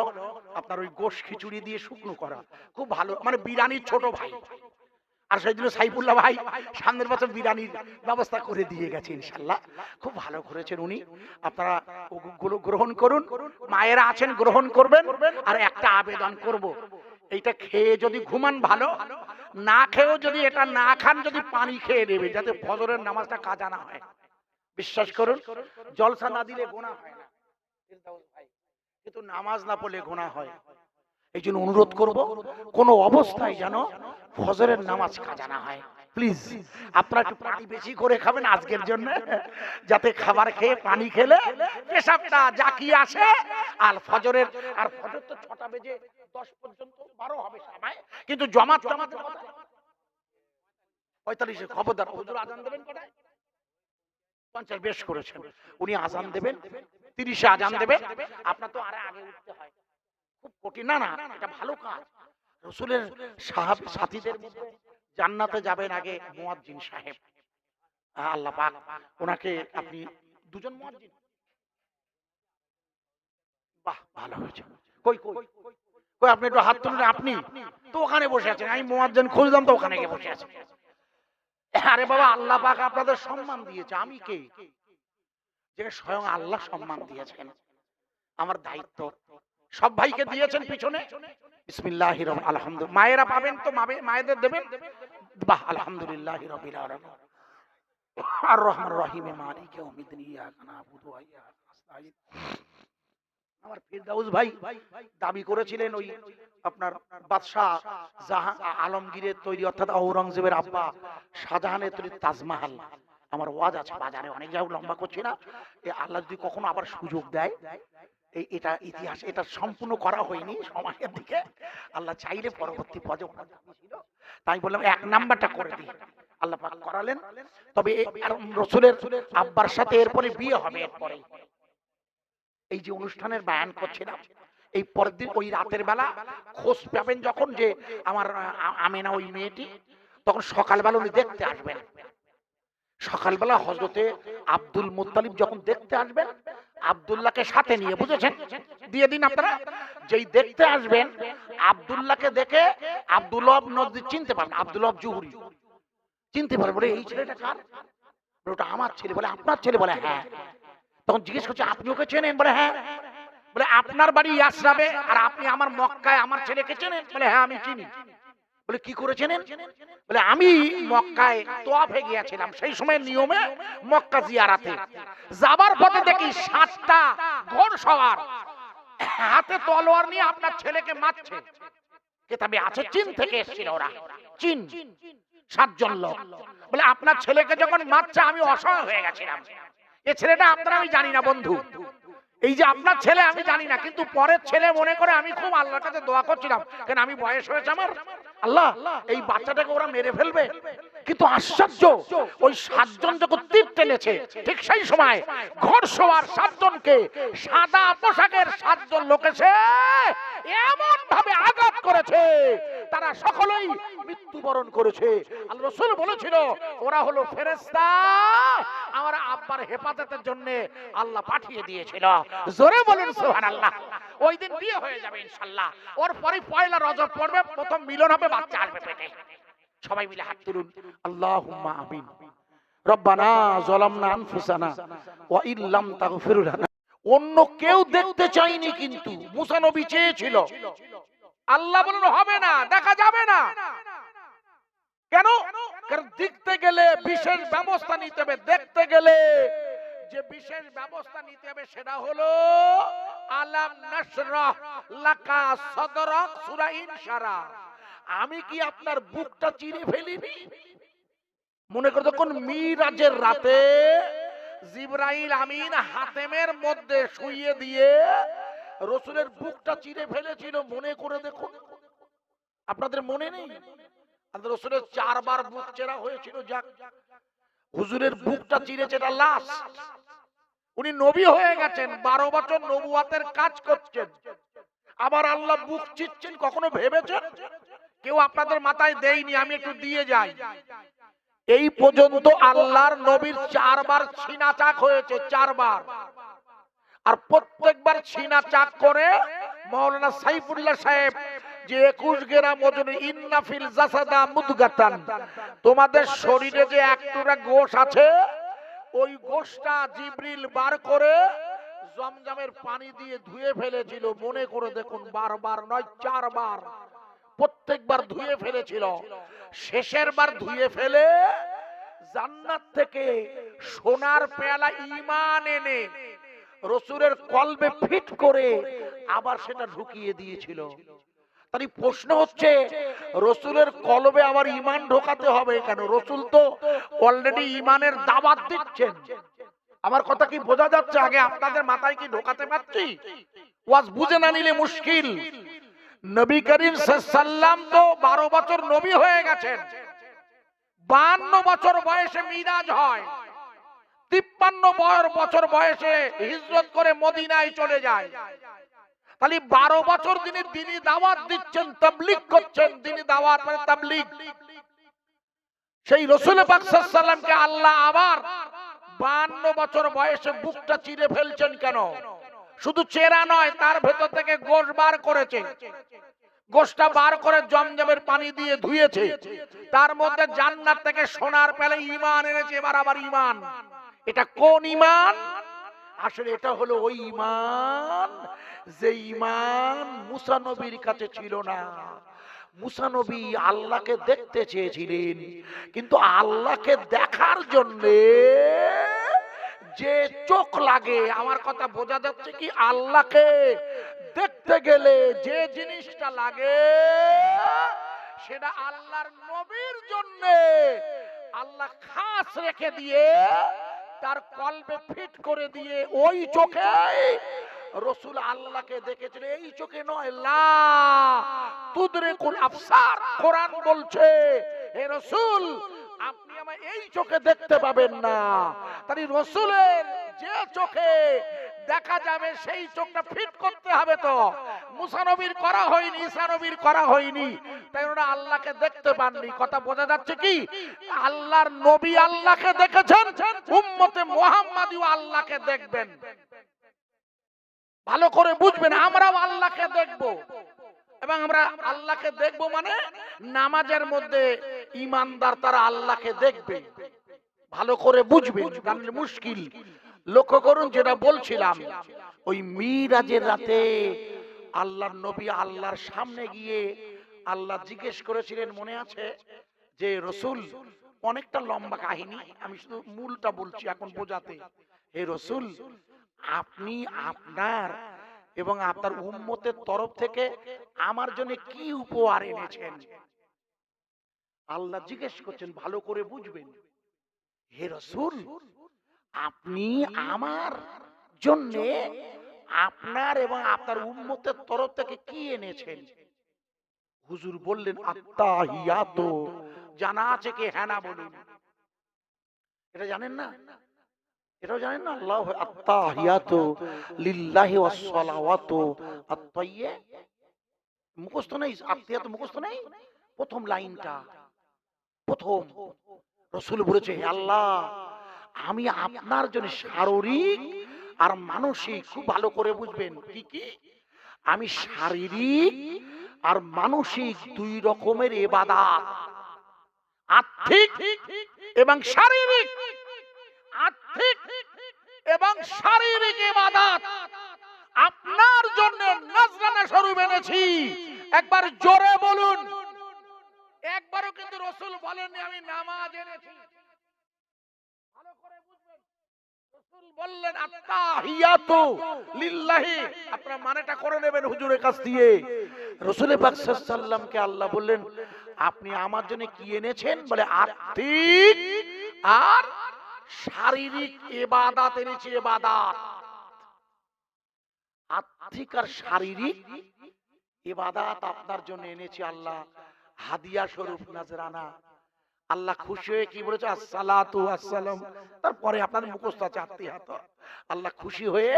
A: আপনার ওই গোশ খিচুড়ি দিয়ে শুকনো করা খুব ভালো মানে বিরিয়ানির ছোট ভাই আর সেইদিন সাইফুল্লাহ ভাই সামনের বছর বিরিয়ানির ব্যবস্থা করে দিয়ে গেছে ইনশাআল্লাহ খুব ভালো করেছেন উনি আপনারা ওগুলো গ্রহণ করুন মায়েরা আছেন গ্রহণ করবেন আর একটা আবেদন করব এইটা খেয়ে যদি ঘুমান ভালো না খেয়েও যদি এটা না খান যদি পানি খেয়ে নেবে যাতে ফজরের নামাজটা কাজা না হয় বিশ্বাস করুন জলসা না দিলে গুনাহ হয় না কিন্তু নামাজ না পড়লে গুনাহ হয় এই জন্য অনুরোধ করব কোন অবস্থায় যেন ফজরের নামাজ কাজা না হয় প্লিজ আপনারা একটু পানি বেশি করে খাবেন আজকের জন্য যাতে খাবার খেয়ে পানি খেলে পেশাবটা জাকি আসে আর ফজরের আর ফজর তো 6টা বেজে 10 পর্যন্ত 12 হবে সময় কিন্তু জামাত 45 খবরদার হুজুর আজান দেবেন কটায় 50 বেশ করেছেন উনি আজান দেবেন 30 আজান দেবে আপনার তো আরে আগে উঠতে হয় খুব কঠিন না না এটা ভালো কাজ রাসূলের সাহাবী সাথীদের মধ্যে জান্নাতে যাবেন আগে মুয়াজ্জিন সাহেব আল্লাহ পাক ওনাকে আপনি দুজন মুয়াজ্জিন বাহ ভালো হয়েছে কই কই কই আপনি একটু হাত তুলুন আপনি তো ওখানে বসে আছেন আমি মুয়াজ্জিন খুঁজলাম তো ওখানে গিয়ে বসে আছেন আরে বাবা আল্লাহ পাক আপনাদের সম্মান দিয়েছে আমি কে যে স্বয়ং আল্লাহ সম্মান দিয়েছেন আমার দায়িত্ব সব ভাইকে দিয়েছেন পিছনে বিসমিল্লাহির রহমানির আলহামদুলিল্লাহ মায়েরা পাবেন তো মায়েদের দেবেন বাহ আলহামদুলিল্লাহি রাব্বিল আলামিন আর রহমানির রহিম মালিকি ইয়াউমিদ্দিন ইয়াকা নাবুদু ওয়া ইয়াকা নাস্তাঈন আমার ফিরদাউস ভাই দাবি করেছিলেন ওই আপনার বাদশা জাহান আলমগীরের তৈরি অর্থাৎ আওরঙ্গজেবের আব্বা শাহজাহানের তৈরি তাজমহল আমার ওয়াজ আছে বাজারে অনেক জায়গা লম্বা করছি না এই আল্লাহ যদি কখনো আবার সুযোগ দেয় এটা ইতিহাস এটা সম্পূর্ণ করা হয়নি সময়ের দিকে আল্লাহ চাইলে পরবর্তী পর্যায়ে ছিল তাই বললাম এক নাম্বারটা করে দিই আল্লাহ পাক করালেন তবে রাসূলের আব্বার সাথে এরপরে বিয়ে হবে এরপরে এই যে অনুষ্ঠানের বয়ান করছিলাম এই পরের দিন ওই রাতের বেলা খোঁজ পাবেন যখন যে আমার আমেনা ওই মেয়েটি তখন সকালবেলা উনি দেখতে আসবেন সকালবেলা হযরতে আব্দুল মুত্তালিব যখন দেখতে আসবেন আব্দুল্লাহকে সাথে নিয়ে বুঝেছেন দিয়ে দিন আপনারা যেই দেখতে আসবেন আব্দুল্লাহকে দেখে আব্দুল্লাহ নদী চিনতে পারবেন আব্দুল্লাহ জুহরি চিনতে পারবেন বলে এই ছেলেটা কার ওটা আমার ছেলে বলে আপনার ছেলে বলে হ্যাঁ তখন জিজ্ঞেস করছে আপনি ওকে চেনেন বলে হ্যাঁ বলে আপনার বাড়ি ইয়াসরাবে আর আপনি আমার মক্কায় আমার ছেলেকে চেনেন বলে হ্যাঁ আমি চিনি বলে কি করে চেনেন বলে আমি মক্কায় তোয়াফে গিয়েছিলাম সেই সময় নিয়মে মক্কা জিয়ারাতে যাবার পথে দেখি 7টা ঘোড়সওয়ার হাতে তলোয়ার নিয়ে আপনার ছেলেকে মারছে কিতাবে আছে চীন থেকে এসেছিল ওরা চীন 7 জন লোক বলে আপনার ছেলেকে যখন মারছে আমি অসহায় হয়ে গেছিলাম এই ছেলেটা আপনারা আমি জানি না বন্ধু এই যে আপনার ছেলে আমি জানি না কিন্তু পরের ছেলে মনে করে আমি খুব আল্লাহর কাছে দোয়া করছিলাম কারণ আমি বয়স হয়েছে আমার আল্লাহ এই বাচ্চাটাকে ওরা মেরে ফেলবে কিন্তু আশ্চর্য ওই 7 জন যখন তীর টেনেছে ঠিক সেই সময় ঘোড়সওয়ার 7 জনকে সাদা পোশাকের 7 জন লোক এসে এমন ভাবে আঘাত করেছে তারা সকলেই মৃত্যুবরণ করেছে। আল্লাহ রাসূল বলেছিল ওরা হলো ফেরেশতা, আমার আব্বার হেফাজতের জন্য আল্লাহ পাঠিয়ে দিয়েছিল। জোরে বলুন সুবহানাল্লাহ। ওই দিন বিয়ে হয়ে যাবে ইনশাআল্লাহ। ওর পরে পয়লা রজব পড়বে, প্রথম মিলন হবে, বাচ্চা আসবে পেটে। সবাই মিলে হাত তুলুন, আল্লাহুম্মা আমিন। রব্বানা যালামনা আনফুসানা ওয়া ইল্লাম তাগফির লানা। অন্য কেউ দেখতে চায়নি, কিন্তু মুসা নবী চেয়েছিল। আল্লাহ বলেন হবে না, দেখা যাবে না। কেন? কারণ দেখতে গেলে বিশেষ ব্যবস্থা নিতে হবে। দেখতে গেলে যে বিশেষ ব্যবস্থা নিতে হবে সেটা হলো আলাম নাশরাহ লাকা সাদরাক, সূরা ইনশিরাহ। আমি কি আপনার বুকটা চিরে ফেলিনি? মনে করো যখন মিরাজের রাতে জিবরাইল আমিন হাতেমের মধ্যে শুইয়ে দিয়ে রাসূলের বুকটা চিরে ফেলেছিল, মনে করে দেখুন। আপনাদের মনে নেই? আল্লাহ রাসূলের 4 বার বুক চেরা হয়েছিল। যাক, হুজুরের বুকটা চিরেছে, এটা লাশ। উনি নবী হয়ে গেছেন, 12 বছর নবুয়াতের কাজ করছেন, আবার আল্লাহ বুক চিরছেন। কখনো ভেবেছেন? কেউ আপনাদের মাথায় দেয়নি, আমি একটু দিয়ে যাই। এই পর্যন্ত আল্লাহর নবীর 4 বার ছিনা চাক হয়েছে, 4 বার। আর প্রত্যেকবার ছিনা চাক করে মাওলানা সাইফুল্লাহ সাহেব যে 21 গ্রাম ওজনের ইন্না ফিল জাসাদা মুদগাতান, তোমাদের শরীরে যে এক টুকরা গোশ আছে, ওই গোশটা জিবরিল বার করে জমজমের পানি দিয়ে ধুয়ে ফেলেছিল। মনে করে দেখুন, বারবার নয়, 4 বার। প্রত্যেকবার ধুয়ে ফেলেছিল। শেষের বার ধুয়ে ফেলে জান্নাত থেকে সোনার পেয়ালা ঈমান এনে রাসূলের কলবে ফিট করে আবার সেটা ঢুকিয়ে দিয়েছিল। তাই প্রশ্ন হচ্ছে, রাসূলের কলবে আবার ঈমান ঢোকাতে হবে কেন? রাসূল তো অলরেডি ঈমানের দাওয়াত দিচ্ছেন। আমার কথা কি বোঝা যাচ্ছে? আগে আপনাদের মাথায় কি ঢোকাতে পারছি? ওয়াজ বুঝে না নিলে মুশকিল। নবী করিম সাল্লাল্লাহু আলাইহি সাল্লাম তো 12 বছর নবী হয়ে গেছেন। 52 বছর বয়সে মিরাজ হয়, 53 বছর বয়সে হিজরত করে মদিনায় চলে যায়। তাহলে 12 বছর তিনি দ্বীনি দাওয়াত দিচ্ছেন, তাবলীগ করছেন। দ্বীনি দাওয়াত মানে তাবলীগ। সেই রাসূল পাক সাল্লাল্লাহু আলাইহি সাল্লামকে আল্লাহ আবার 52 বছর বয়সে বুকটা চিরে ফেলছেন কেন? শুধু চেরা নয়, তার ভেতর থেকে গোশ বার করেছে। গোশটা বার করে জমজমের পানি দিয়ে ধুয়েছে। তার মধ্যে জান্নাত থেকে সোনার পেলে ঈমান এনেছে। এবার আবার ঈমান। এটা কোন ঈমান? আসলে এটা হলো ওই ঈমান যে ঈমান মুসা নবীর কাছে ছিল না। মুসা নবী আল্লাহকে দেখতে চেয়েছিলেন, কিন্তু আল্লাহকে দেখার জন্য যে চোখ লাগে, আমার কথা বোঝা যাচ্ছে কি? আল্লাহকে দেখতে গেলে যে জিনিসটা লাগে সেটা আল্লাহর নবীর জন্য আল্লাহ খাস রেখে দিয়ে তার কলবে ফিট করে দিয়ে ওই চোখে রাসূল আল্লাহকে দেখেছিল। এই চোখে নয়, লা তুদরিকুল আবসার। কোরআন বলছে, হে রাসূল, আপনি আমায় এই চোখে দেখতে পাবেন না। তাই রাসূলের যে চোখে দেখা যাবে সেই চোখটা ফিট করতে হবে। তো মুসা নবীর করা হয়নি, ঈসা নবীর করা হয়নি, তাই ওরা আল্লাহকে দেখতে পাননি। কথা বোঝা যাচ্ছে কি? আল্লাহর নবী আল্লাহকে দেখেছেন, উম্মতে মুহাম্মাদিও আল্লাহকে দেখবেন। ভালো করে বুঝবেন, আমরাও আল্লাহকে দেখব। এবং আমরা আল্লাহকে দেখব মানে নামাজের মধ্যে ঈমানদার তারা আল্লাহকে দেখবে। ভালো করে বুঝবেন, জানলে মুশকিল। লক্ষ্য করুন, যেটা বলছিলাম, ওই মিরাজের রাতে আল্লাহর নবী আল্লাহর সামনে গিয়ে আল্লাহ জিজ্ঞেস করেছিলেন, মনে আছে? যে রাসূল, অনেকটা লম্বা কাহিনী, আমি শুধু মূলটা বলছি এখন বোঝাতে। হে রাসূল, আপনি আপনার এবং আপনার উম্মতের তরফ থেকে আমার জন্য কি উপহার এনেছেন? আল্লাহ জিজ্ঞেস করছেন, ভালো করে বুঝবেন। হে রাসূল, আপনি আমার জন্য আপনার এবং আপনার উম্মতের তরফ থেকে কি এনেছেন? হুজুর বললেন, আত্তাহিয়াতু। জানা আছে কি? হ্যাঁ না বলুন। এটা জানেন না? এটাও জানেন না? আল্লাহ আত্তাহিয়াতু লিল্লাহি ওয়াস সালাওয়াতু আত-তাইয়্যিবা। মুখস্থ নেই, আত্মীয়ত মুখস্থ নেই। প্রথম লাইনটা, প্রথম রসুল বলেছে, হে আল্লাহ, আমি আপনার জন্য শারীরিক আর মানসিক, খুব ভালো করে বুঝবেন, কি কি, আমি শারীরিক আর মানসিক দুই রকমের ইবাদত, আর্থিক এবং শারীরিক, আর্থিক এবং শারীরিক ইবাদত আপনার জন্য নজরানা স্বরূপ এনেছি। একবার জোরে বলুন। একবারও কিন্তু রাসূল বলেননি আমি নামাজ এনেছি। ভালো করে বুঝবেন, রাসূল বললেন আত্তাহিয়াতু লিল্লাহি। আপনারা মানেটা করে নেবেন হুজুরের কাছ দিয়ে। রাসূল পাক সাল্লাল্লাহু আলাইহি সাল্লামকে আল্লাহ বললেন, আপনি আমার জন্য কি এনেছেন? বলে আর্থিক আর শারীরিক ইবাদত এনেছি। ইবাদত, আর্থিক আর শারীরিক ইবাদত আপনার জন্য এনেছি আল্লাহ, হাদিয়া স্বরূপ, নজরানা। আল্লাহ খুশি হয়ে কি বলেছে? আসসালাতু আসসালাম। তারপরে আপনাদের মুখস্থ আছে আত্মীয়াত। আল্লাহ খুশি হয়ে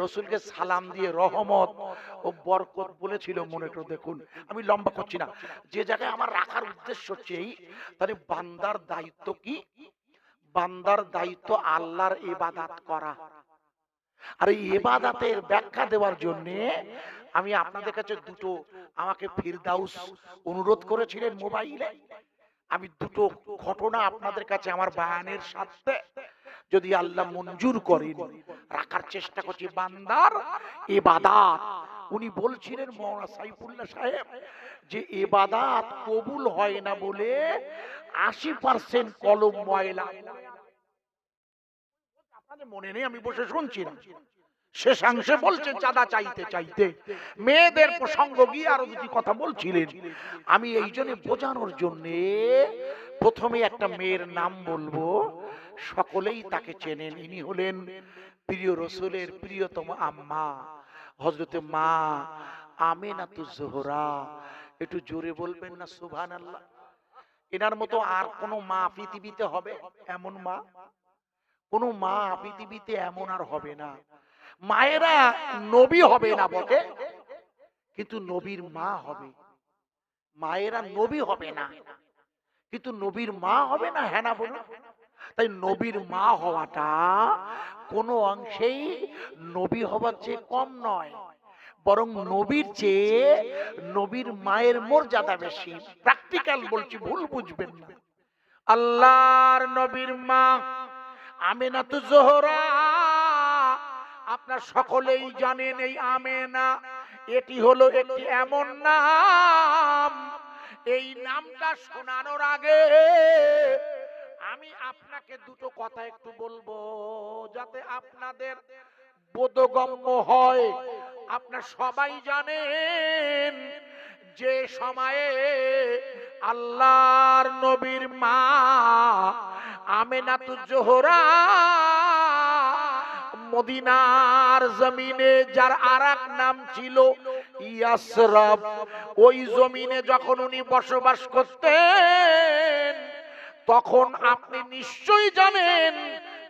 A: রসুলকে সালাম দিয়ে রহমত ও বরকত বলেছিল। মনে করে দেখুন, আমি লম্বা করছি না, যে জায়গায় আমার রাখার উদ্দেশ্য হচ্ছে এই, তাহলে বান্দার দায়িত্ব কি? বান্দার দায়িত্ব আল্লাহর ইবাদত করা। আর এই ইবাদতের ব্যাখ্যা দেওয়ার জন্য আমি আপনাদের কাছে দুটো, আমাকে ফিরদাউস অনুরোধ করেছিলেন মোবাইলে, আমি দুটো ঘটনা আপনাদের কাছে আমার বয়ানের সাথে যদি আল্লাহ মঞ্জুর করেন রাখার চেষ্টা করছি। বান্দার ইবাদত, উনি বলছিলেন মাওলানা সাইফুল্লাহ সাহেব যে ইবাদত কবুল হয় না বলে 80% কলম ময়লা। আপনাদের মনে নেই, আমি বসে শুনছি না, শেষাংশে বলছেন চাঁদা চাইতে চাইতে মেয়েদের প্রসঙ্গ গিয়ে আরো দুটি কথা বলছিলেন। আমি এই জন্য বোঝানোর জন্য প্রথমে একটা মেয়ের নাম বলবো, সকলেই তাকে চেনেন। ইনি হলেন প্রিয় রসুলের প্রিয়তম আম্মা, হযরতে মা আমিনাতুজ জোহরা। একটু জোরে বলবেন না সুবহানাল্লাহ। এনার মতো আর কোন মা পৃথিবীতে হবে? এমন মা কোন মা পৃথিবীতে এমন আর হবে না। মায়েরা নবী হবে না বটে, কিন্তু নবীর মা হবে। মায়েরা নবী হবে না, কিন্তু নবীর মা হবে না, হ্যাঁ না বলুন? তাই নবীর মা হওয়াটা কোনো অংশেই নবী হওয়ার চেয়ে কম নয়, বরং নবীর চেয়ে নবীর মায়ের মর্যাদা বেশি। প্র্যাকটিক্যাল বলছি, ভুল বুঝবেন না। আল্লাহর নবীর মা আমিনাতুজ জোহরা, আপনারা সকলেই জানেন এই আমেনা, এটি হলো একটি এমন নাম, এই নামটা শোনানোর আগে আমি আপনাকে দুটো কথা একটু বলবো, যাতে আপনাদের বোধগম্য হয়। আপনারা সবাই জানেন যে সময়ে আল্লাহর নবীর মা আমিনাতুজ জোহরা মদিনার জমিনে, যার আরেক নাম ছিল ইয়াসরাব, ওই জমিনে যখন উনি বসবাস করতেন, তখন আপনি নিশ্চয়ই জানেন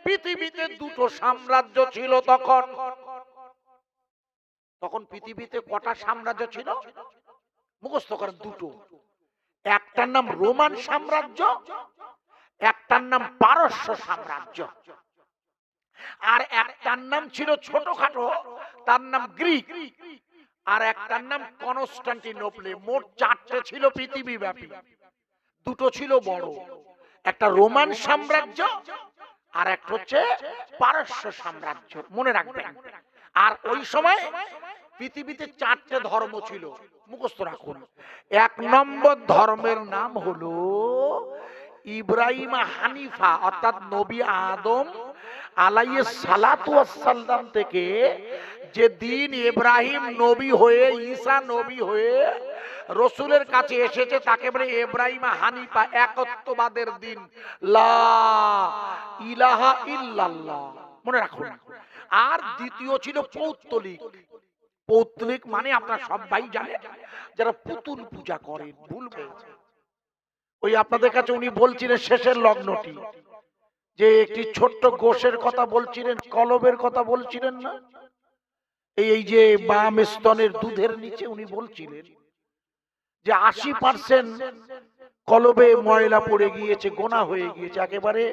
A: পৃথিবীতে দুটো সাম্রাজ্য ছিল। তখন পৃথিবীতে কটা সাম্রাজ্য ছিল? মুখস্থ করেন, দুটো। একটার নাম রোমান সাম্রাজ্য, একটার নাম পারস্য সাম্রাজ্য, আর একটার নাম ছিল ছোটখাটো, তার নাম গ্রিক, আর একটার নাম কনস্টান্টিনোপল। মোট চারটে ছিল পৃথিবী ব্যাপী, দুটো ছিল বড়, একটা রোমান সাম্রাজ্য আর একটা হচ্ছে পারস্য সাম্রাজ্য, মনে রাখবেন। আর ওই সময় পৃথিবীতে চারটে ধর্ম ছিল, মুখস্থ রাখুন। এক নম্বর ধর্মের নাম হলো ইব্রাহিম হানিফা, অর্থাৎ নবী আদম আলাইহিস সালাতু ওয়াস সালাম থেকে যে দিন ইব্রাহিম নবী হয়ে, ঈসা নবী হয়ে রসুলের কাছে এসেছে, তাকে বলে ইব্রাহিম হানিফা, একত্ববাদের দিন, লা ইলাহা ইল্লাল্লাহ, মনে রাখুন। আর দ্বিতীয় ছিল পৌত্তলিক। পৌত্তলিক মানে আপনারা সবাই জানেন, যারা পুতুল পূজা করেন। ভুল বলছে, ওই আপনাদের কাছে উনি বলছিলেন শেষের লগ্নটি, যে একটি ছোট্ট গোশের কথা বলছিলেন, কলবের কথা বলছিলেন না, এই যে বাম স্তনের দুধের নিচে উনি বলছিলেন, যে 80% কলবে ময়লা পড়ে গিয়েছে, গোনা হয়ে গিয়েছে, একেবারে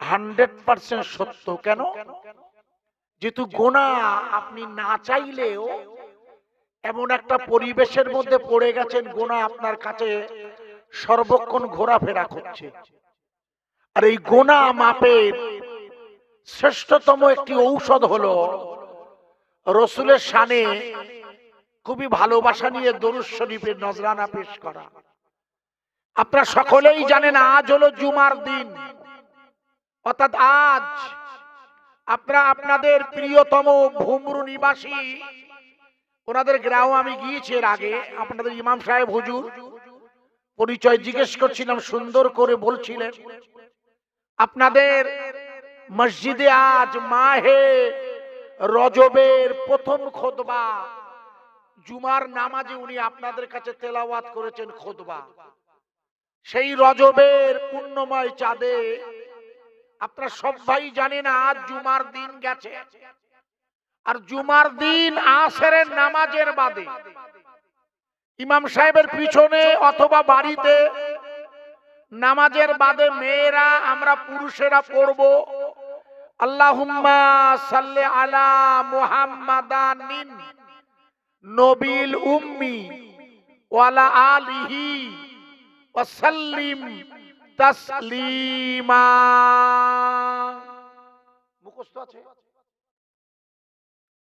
A: 100% সত্য। কেন? যেহেতু গোনা আপনি না চাইলেও এমন একটা পরিবেশের মধ্যে পড়ে গেছেন, গোনা আপনার কাছে সর্বক্ষণ ঘোরাফেরা করছে। আর এই গোনা মাপের শ্রেষ্ঠতম একটি ঔষধ হলো রসুলের শানে খুবই ভালোবাসা নিয়ে দরুদ শরীফের নজরানা পেশ করা। আপনারা সকলেই জানেন আজ হলো জুমার দিন, অর্থাৎ আজ আপনারা আপনাদের প্রিয়তম ভুমরু নিবাসী, ওনাদের গ্রাম আমি গিয়েছি এর আগে, আপনাদের ইমাম সাহেব হুজুর পরিচয় জিজ্ঞেস করছিলাম, সুন্দর করে বলছিলেন আপনাদের মসজিদে আজ মাহে রজবের প্রথম খুতবা, জুমার নামাজে উনি আপনাদের কাছে তেলাওয়াত করেছেন খুতবা। সেই রজবের পূর্ণময় চাঁদে আপনারা সবাই জানেন আজ জুমার দিন গেছে, আর জুমার দিন আসরের নামাজের বাদে ইমাম সাহেবের পিছনে অথবা বাড়িতে নামাজের বাদে মেয়েরা আমরা পুরুষেরা পড়ব আল্লাহুম্মা সাল্লি আলা মুহাম্মাদানিন নবিল উম্মি ওয়ালা আলিহি ওয়াসাল্লিম তাসলিমা। মুখস্থ আছে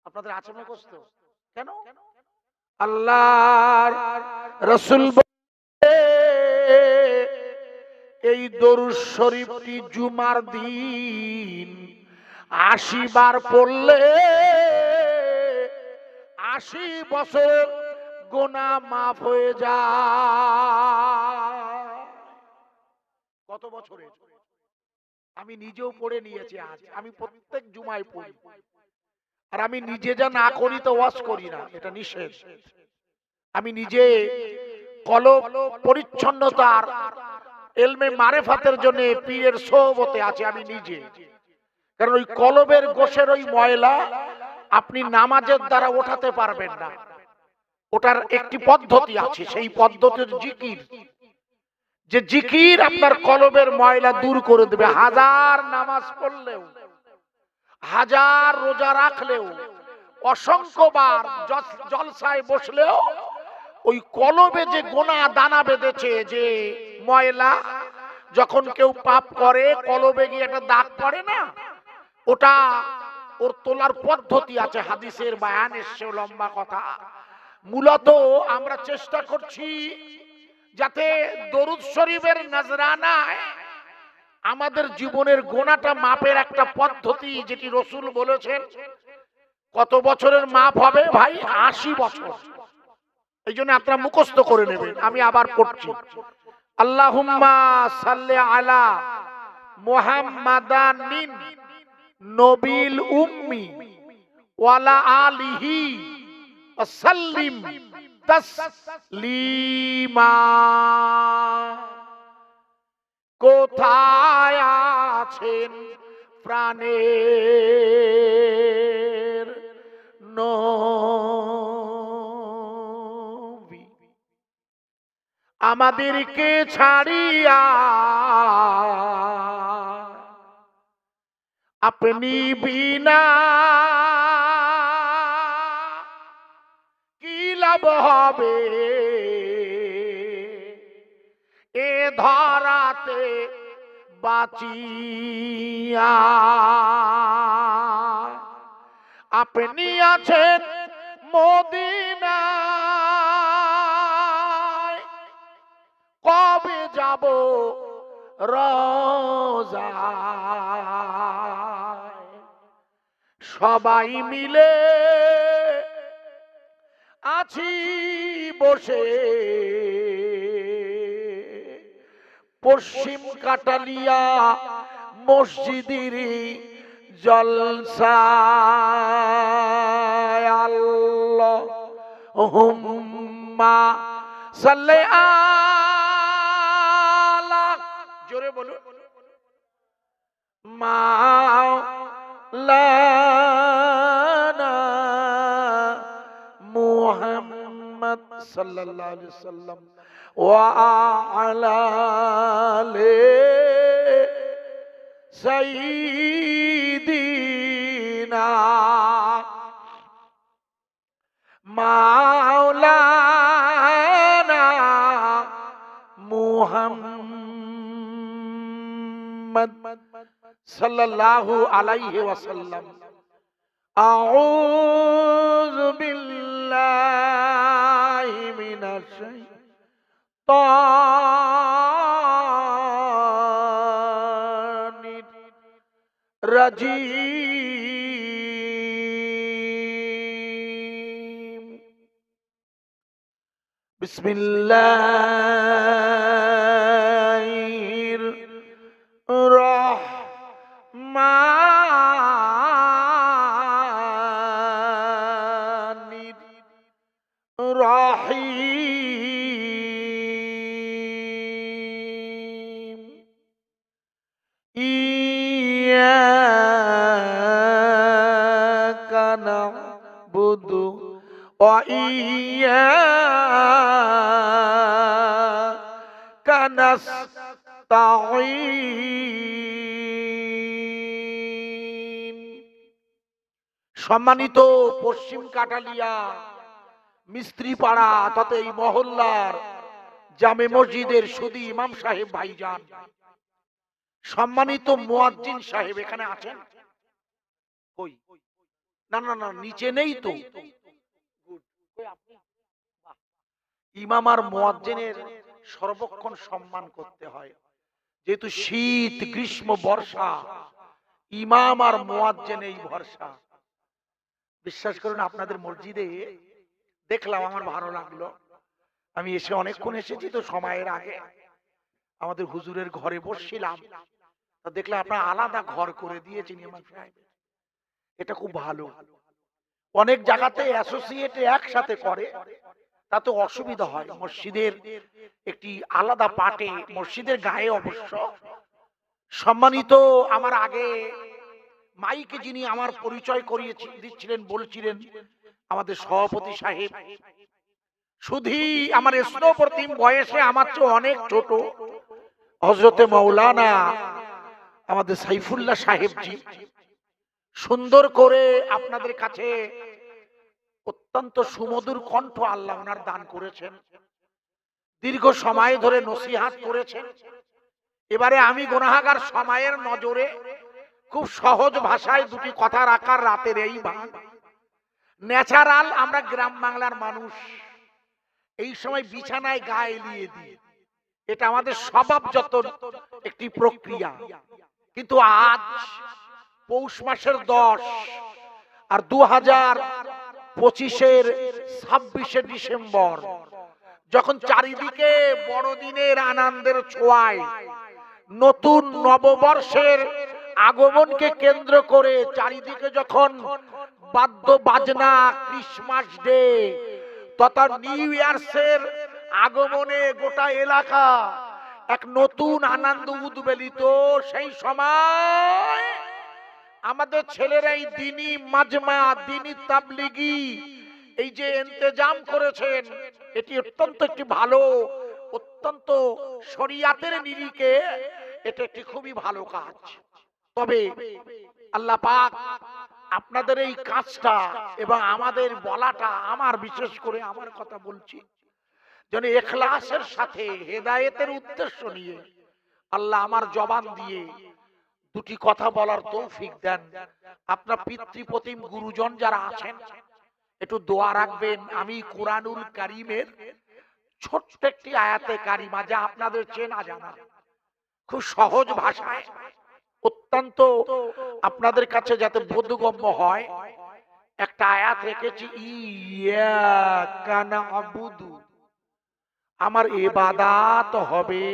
A: আপনাদের? আছে মুখস্থ? কেন? আল্লাহর রাসূল এই দরুদ শরীফটি জুমার দিন 80 বার পড়লে 80 বছর গোনা মাফ হয়ে যায়। কত বছরে? আমি নিজেও পড়ে নিয়েছি আজ, আমি প্রত্যেক জুমায় পড়ি। আর আমি নিজে যা না করি তো ওয়াজ করি না, এটা নিষেধ। আমি নিজে কলব পরিচ্ছন্নতার ইলমে মারেফাতের জন্য পীরের সোহবতে আছে আমি নিজে। কারণ ওই কলবের গোশের ওই ময়লা আপনি নামাজের দ্বারা ওঠাতে পারবেন না, ওটার একটি পদ্ধতি আছে, সেই পদ্ধতির জিকির, যে জিকির আপনার কলবের ময়লা দূর করে দেবে। হাজার নামাজ পড়লেও, হাজার রোজা রাখলেও, অসংখ্যবার জলসায় বসলেও ওই কলবে যে গোনা দানা বেঁধেছে, যে ময়লা, যখন কেউ পাপ করে কলবে গিয়ে একটা দাগ পড়ে না, ওটা ওর তোলার পদ্ধতি আছে, হাদিসের বায়ান এসছে, লম্বা কথা। মূলত আমরা চেষ্টা করছি যাতে দরুদ শরীফের নজরানায় আমাদের জীবনের গোনাটা মাপের একটা পদ্ধতি, যেটি রসুল বলেছেন। কত বছরের মাপ হবে ভাই? 80 বছর। এই জন্য আপনারা মুখস্থ করে নেবেন। আমি আবার পড়ছি, আল্লাহুম্মা সাল্লি আলা মুহাম্মাদানিন নবিল উম্মি ওয়ালা আলিহি ওয়াসাল্লিম তাসলিমা। কোথায় আছেন প্রাণের নবী, আমাদেরকে ছাড়িয়া আপনি বিনা কি লাভ হবে এ ধরাতে বাঁচিয়া। আপনি আছেন মদিনায়, কবে যাব রোজায়? সবাই মিলে আছি বসে পশ্চিম কাটালিয়া মসজিদের জলসায়। আল্লাহুম্মা সাল্লি আলা, জোরে বলুন, মাওলানা মুহাম্মদ সাল্লাল্লাহু আলাইহি ওয়াসাল্লাম ওয়া আলা আলি সাইয়্যিদিনা মাওলানা মুহাম্মদ সাল্লাল্লাহু আলাইহি ওয়াসাল্লাম। আউযু বিল্লাহি মিনাশ শাইতানির রাজীম। বিসমিল্লাহির রহমানির রহিম। ইয়াকা না'বুদু ওয়া ইয়াকা নাস্তাঈন। সম্মানিত পশ্চিম কাটালিয়া মিস্ত্রি পাড়া তথা এই মহল্লার জামে মসজিদের সুদী ইমাম সাহেব ভাইজান, সম্মানিত মুয়াজ্জিন সাহেব এখানে আছেন? কই? না না না, নিচে নেই তো। ইমাম আর মুয়াজ্জিনের সর্বক্ষণ সম্মান করতে হয়, যেহেতু শীত গ্রীষ্ম বর্ষা, ইমাম আর মুয়াজ্জিন এই ভরসা। বিশ্বাস করুন, আপনাদের মসজিদে দেখলাম, আমার ভালো লাগলো। আমি এসে অনেকক্ষণ এসেছি তো, সময়ের আগে আমাদের হুজুরের ঘরে বসছিলাম, তা দেখলাম আপনারা আলাদা ঘর করে দিয়েছেন ইমাম সাহেব। এটা খুব ভালো। অনেক জায়গাতে অ্যাসোসিয়েট একসাথে করে, তাতে অসুবিধা হয়। মসজিদের একটি আলাদা পাটে, মসজিদের গায়ে অবশ্য। সম্মানিত, আমার আগে মাইকে যিনি আমার পরিচয় করিয়ে দিচ্ছিলেন, বলছিলেন আমাদের সভাপতি সাহেব, শুধু আমার স্নপ্রতিম বয়সে আমার চেয়ে অনেক ছোট হযরতে মাওলানা আমাদের সাইফুল্লাহ সাহেবজি সুন্দর করে আপনাদের কাছে অত্যন্ত সুমধুর কণ্ঠ আল্লাহ ওনার দান করেছেন। দীর্ঘ সময় ধরে নসিহাত করেছেন। এবারে আমি গুনাহগার সময়ের নজরে খুব সহজ ভাষায় দুটি কথা রাখার রাতের এই ভান। ন্যাচারাল আমরা গ্রাম বাংলার মানুষ এই সময় বিছানায় গায়ে এলিয়ে দিই, এটা আমাদের স্বভাবজাত একটি প্রক্রিয়া। কিন্তু আজ পৌষ মাসের 10 আর 2025-এর 26শে ডিসেম্বর, যখন চারিদিকে বড়দিনের আনন্দের ছোঁয়ায় নতুন নববর্ষের আগমনকে কেন্দ্র করে চারিদিকে যখন বাদ্য বাজনা, ক্রিসমাস ডে তথা নিউ ইয়ার্সের আগমনে গোটা এলাকা এক নতুন আনন্দ উদ্বেলিত, সেই সময় আমাদের ছেলেরা এই দিনী মাজমা, দিনী তাবলিগি এই যে ইন্তজাম করেছেন, এটি অত্যন্ত একটি ভালো, অত্যন্ত শরিয়াতের নিরিখে এটা একটি খুবই ভালো কাজ। তবে আল্লাহ পাক আপনাদের এই কাজটা এবং আমাদের বলাটা, আমার বিশেষ করে আমার কথা বলছি, যেন ইখলাসের সাথে হেদায়েতের উদ্দেশ্য নিয়ে আল্লাহ আমার জবান দিয়ে দুটি কথা বলার তৌফিক দেন। আপনার পিতৃপ্রতিম গুরুজন যারা আছেন একটু দোয়া রাখবেন। আমি কুরআনুল কারীমের ছোট্ট একটি আয়াতে কারিমা, যা আপনাদের চেনা জানা, খুব সহজ ভাষায় অত্যন্ত আপনাদের কাছে যাতে বোধগম্য হয়, একটা আয়াত রেখেছি, ইয়াকা না'বুদু, আমার ইবাদত হবে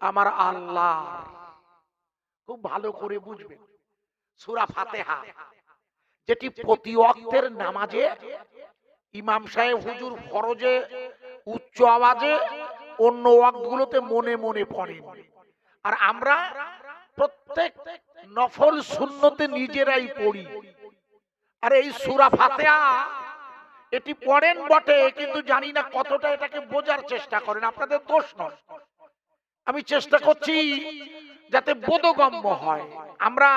A: আমার আল্লাহ। খুব ভালো করে বুঝবেন, সূরা ফাতিহা যেটি প্রতি ওয়াক্তের নামাজে ইমাম সাহেব হুজুর ফরজে উচ্চ আওয়াজে, অন্য ওয়াক্তগুলোতে মনে মনে পড়েন, আর আমরা প্রত্যেক নফল সুন্নতে নিজেরাই পড়ি। আর এই সূরা ফাতিহা এটি পড়েন বটে, কিন্তু জানি না কতটা এটাকে বোঝার চেষ্টা করেন। আপনাদের দোষ নয়, আমি চেষ্টা করছি যাতে বোধগম্য হয়। আমরা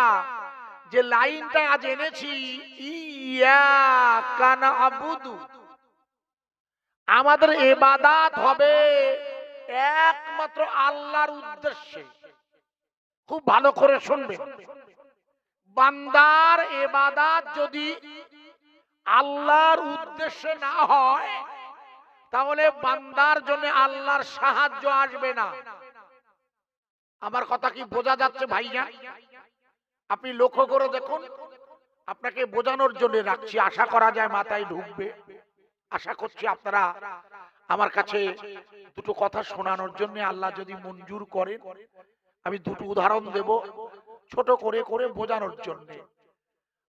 A: যে লাইনটা আজ এনেছি, ইয়াকা না'বুদু, আমাদের ইবাদত হবে একমাত্র আল্লাহর উদ্দেশ্যে। খুব ভালো করে শুনবেন, বান্দার ইবাদত যদি আল্লাহর উদ্দেশ্যে না হয়, তাহলে বান্দার জন্য আল্লাহর সাহায্য আসবে না। আমার কথা কি বোঝা যাচ্ছে ভাইজান? আপনি লক্ষ্য করে দেখুন, আপনাকে বোঝানোর জন্য রাখছি, আশা করা যায় মাথায় ঢুকবে। আশা করছি আপনারা আমার কাছে দুটো কথা শোনানোর জন্য আল্লাহ যদি মঞ্জুর করেন, আমি দুটো উদাহরণ দেব ছোট করে করে বোঝানোর জন্য।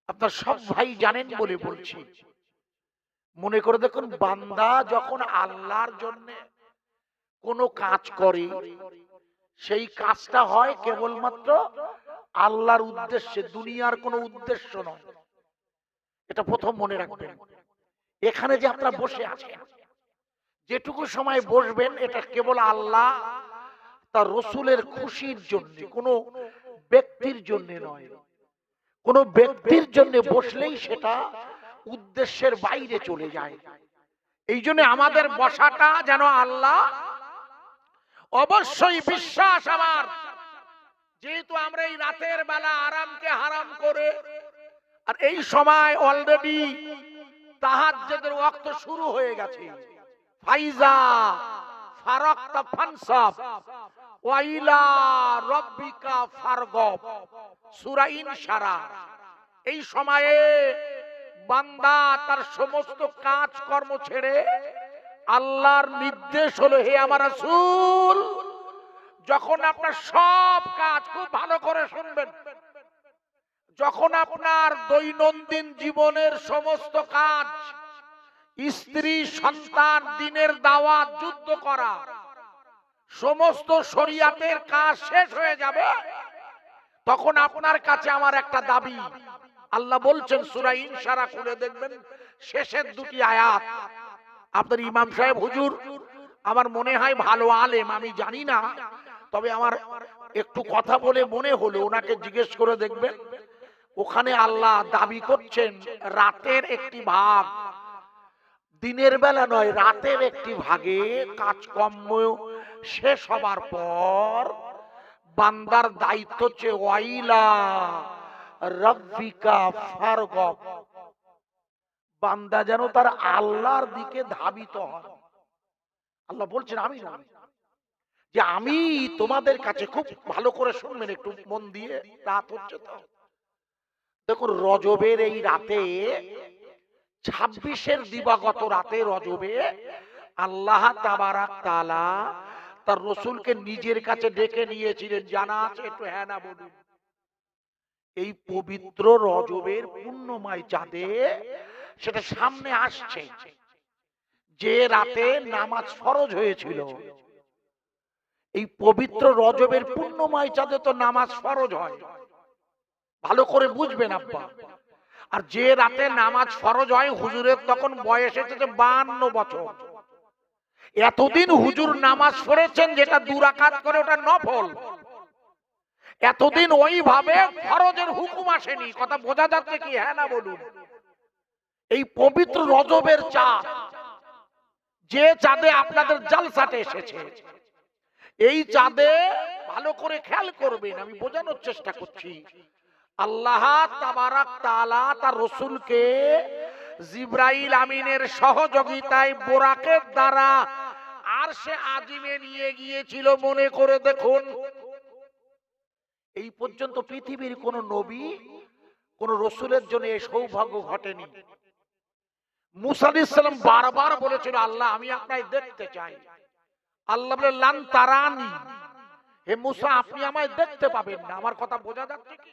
A: আপনার সব ভাই জানেন বলে বলছি। মনে করে দেখুন, বান্দা যখন আল্লাহর জন্য কোনো কাজ করে, সেই কাজটা হয় কেবলমাত্র আল্লাহর উদ্দেশ্যে, দুনিয়ার কোনো উদ্দেশ্য নয়। এটা প্রথম মনে রাখবেন। এখানে যে আপনারা বসে আছেন, যেটুকু সময় বসবেন, এটা কেবল আল্লাহ তার রসুলের খুশির জন্য, কোনো ব্যক্তির জন্য নয়। কোনো ব্যক্তির জন্য বসলেই সেটা উদ্দেশ্যের বাইরে চলে যায়। এই জন্য আমাদের বসাটা যেন আল্লাহ, অবশ্যই বিশ্বাস আমার, যেহেতু আমরা এই রাতের বেলা আরামকে হারাম করে, আর এই সময় অলরেডি তাহাজ্জুদের ওয়াক্ত শুরু হয়ে গেছে। ফাইজা ফারাকতা ফানসাব ওয়া ইলা রাব্বিকা ফারগব, সূরা ইনশিরাহ। এই সময়ে বান্দা তার সমস্ত কাজ কর্ম ছেড়ে, আল্লাহর নির্দেশ হলো, হে আমার রাসূল, যখন আপনার সব কাজ, খুব ভালো করে শুনবেন, যখন আপনার দৈনন্দিন জীবনের সমস্ত কাজ, স্ত্রী সন্তান, দিনের দাওয়াত, যুদ্ধ করা, সমস্ত শরিয়াতের কাজ শেষ হয়ে যাবে, তখন আপনার কাছে আমার একটা দাবি। আল্লাহ বলছেন, সূরা ইনশিরাহ খুলে দেখবেন, শেষের দুটি আয়াত। আপনার ইমাম সাহেব হুজুর আমার মনে হয় ভালো আলেম, আমি জানি না, তবে আমার একটু কথা বলে মনে হলো, ওনাকে জিজ্ঞেস করে দেখবেন। ওখানে আল্লাহ দাবি করছেন, রাতের একটি ভাগ, দিনের বেলা নয়, রাতের একটি ভাগে কাজকর্ম শেষ হবার পর বান্দার দায়িত্ব হচ্ছে ওয়াইলা রাব্বিকা ফারগব, বান্দা যেন তার আল্লাহর দিকে ধাবিত হয়। আল্লাহ বলছেন, আমি না, যে আমি তোমাদের কাছে, খুব ভালো করে শুনবেন একটু মন দিয়ে, রাত হচ্ছে তো দেখুন, রজবের এই রাতে, 26-এর দিবাগত রাতে রজবে, আল্লাহ তাবারাক তাআলা তার রাসূলকে নিজের কাছে ডেকে নিয়েছিলেন। জানা আছে? একটু হ্যাঁ না বলুন। এই পবিত্র রজবের পূর্ণময় চাঁদে, সেটা সামনে আসছে, যে রাতে নামাজ ফরজ হয়েছিল। এই পবিত্র রজবের পূর্ণময় চাঁদে তো নামাজ ফরজ হয়, ভালো করে বুঝবেন আব্বা। আর যে রাতে নামাজ ফরজ হয়, হুজুরের তখন বয়স এসেছে 52 বছর। এতদিন হুজুর নামাজ পড়েছেন যেটা 2 রাকাত করে, ওটা নফল। এতদিন ওইভাবে ফরজের হুকুম আসেনি। কথা বোঝা যাচ্ছে কি? হ্যাঁ না বলুন। এই পবিত্র রজবের চাঁদ, যে চাঁদে আপনাদের জালসাতে এসেছে, এই চাঁদে ভালো করে খেয়াল করবেন, আমি বোঝানোর চেষ্টা করছি। আল্লাহ তাবারাক তাআলা তার রাসূলকে জিবরাইল আমিনের সহযোগিতায় বোরাকের দ্বারা আরশে আজিমে নিয়ে গিয়েছিল। মনে করে দেখুন, এই পর্যন্ত পৃথিবীর কোন নবী, কোন রাসূলের জন্য এই সৌভাগ্য ঘটেনি। মুসা আলাইহিস সালাম বারবার বলেছিল, আল্লাহ আমি আপনাকে দেখতে চাই। আল্লাহ বলে, লান তারানি, হে মুসা আপনি আমায় দেখতে পাবেন না। আমার কথা বোঝা যাচ্ছে কি?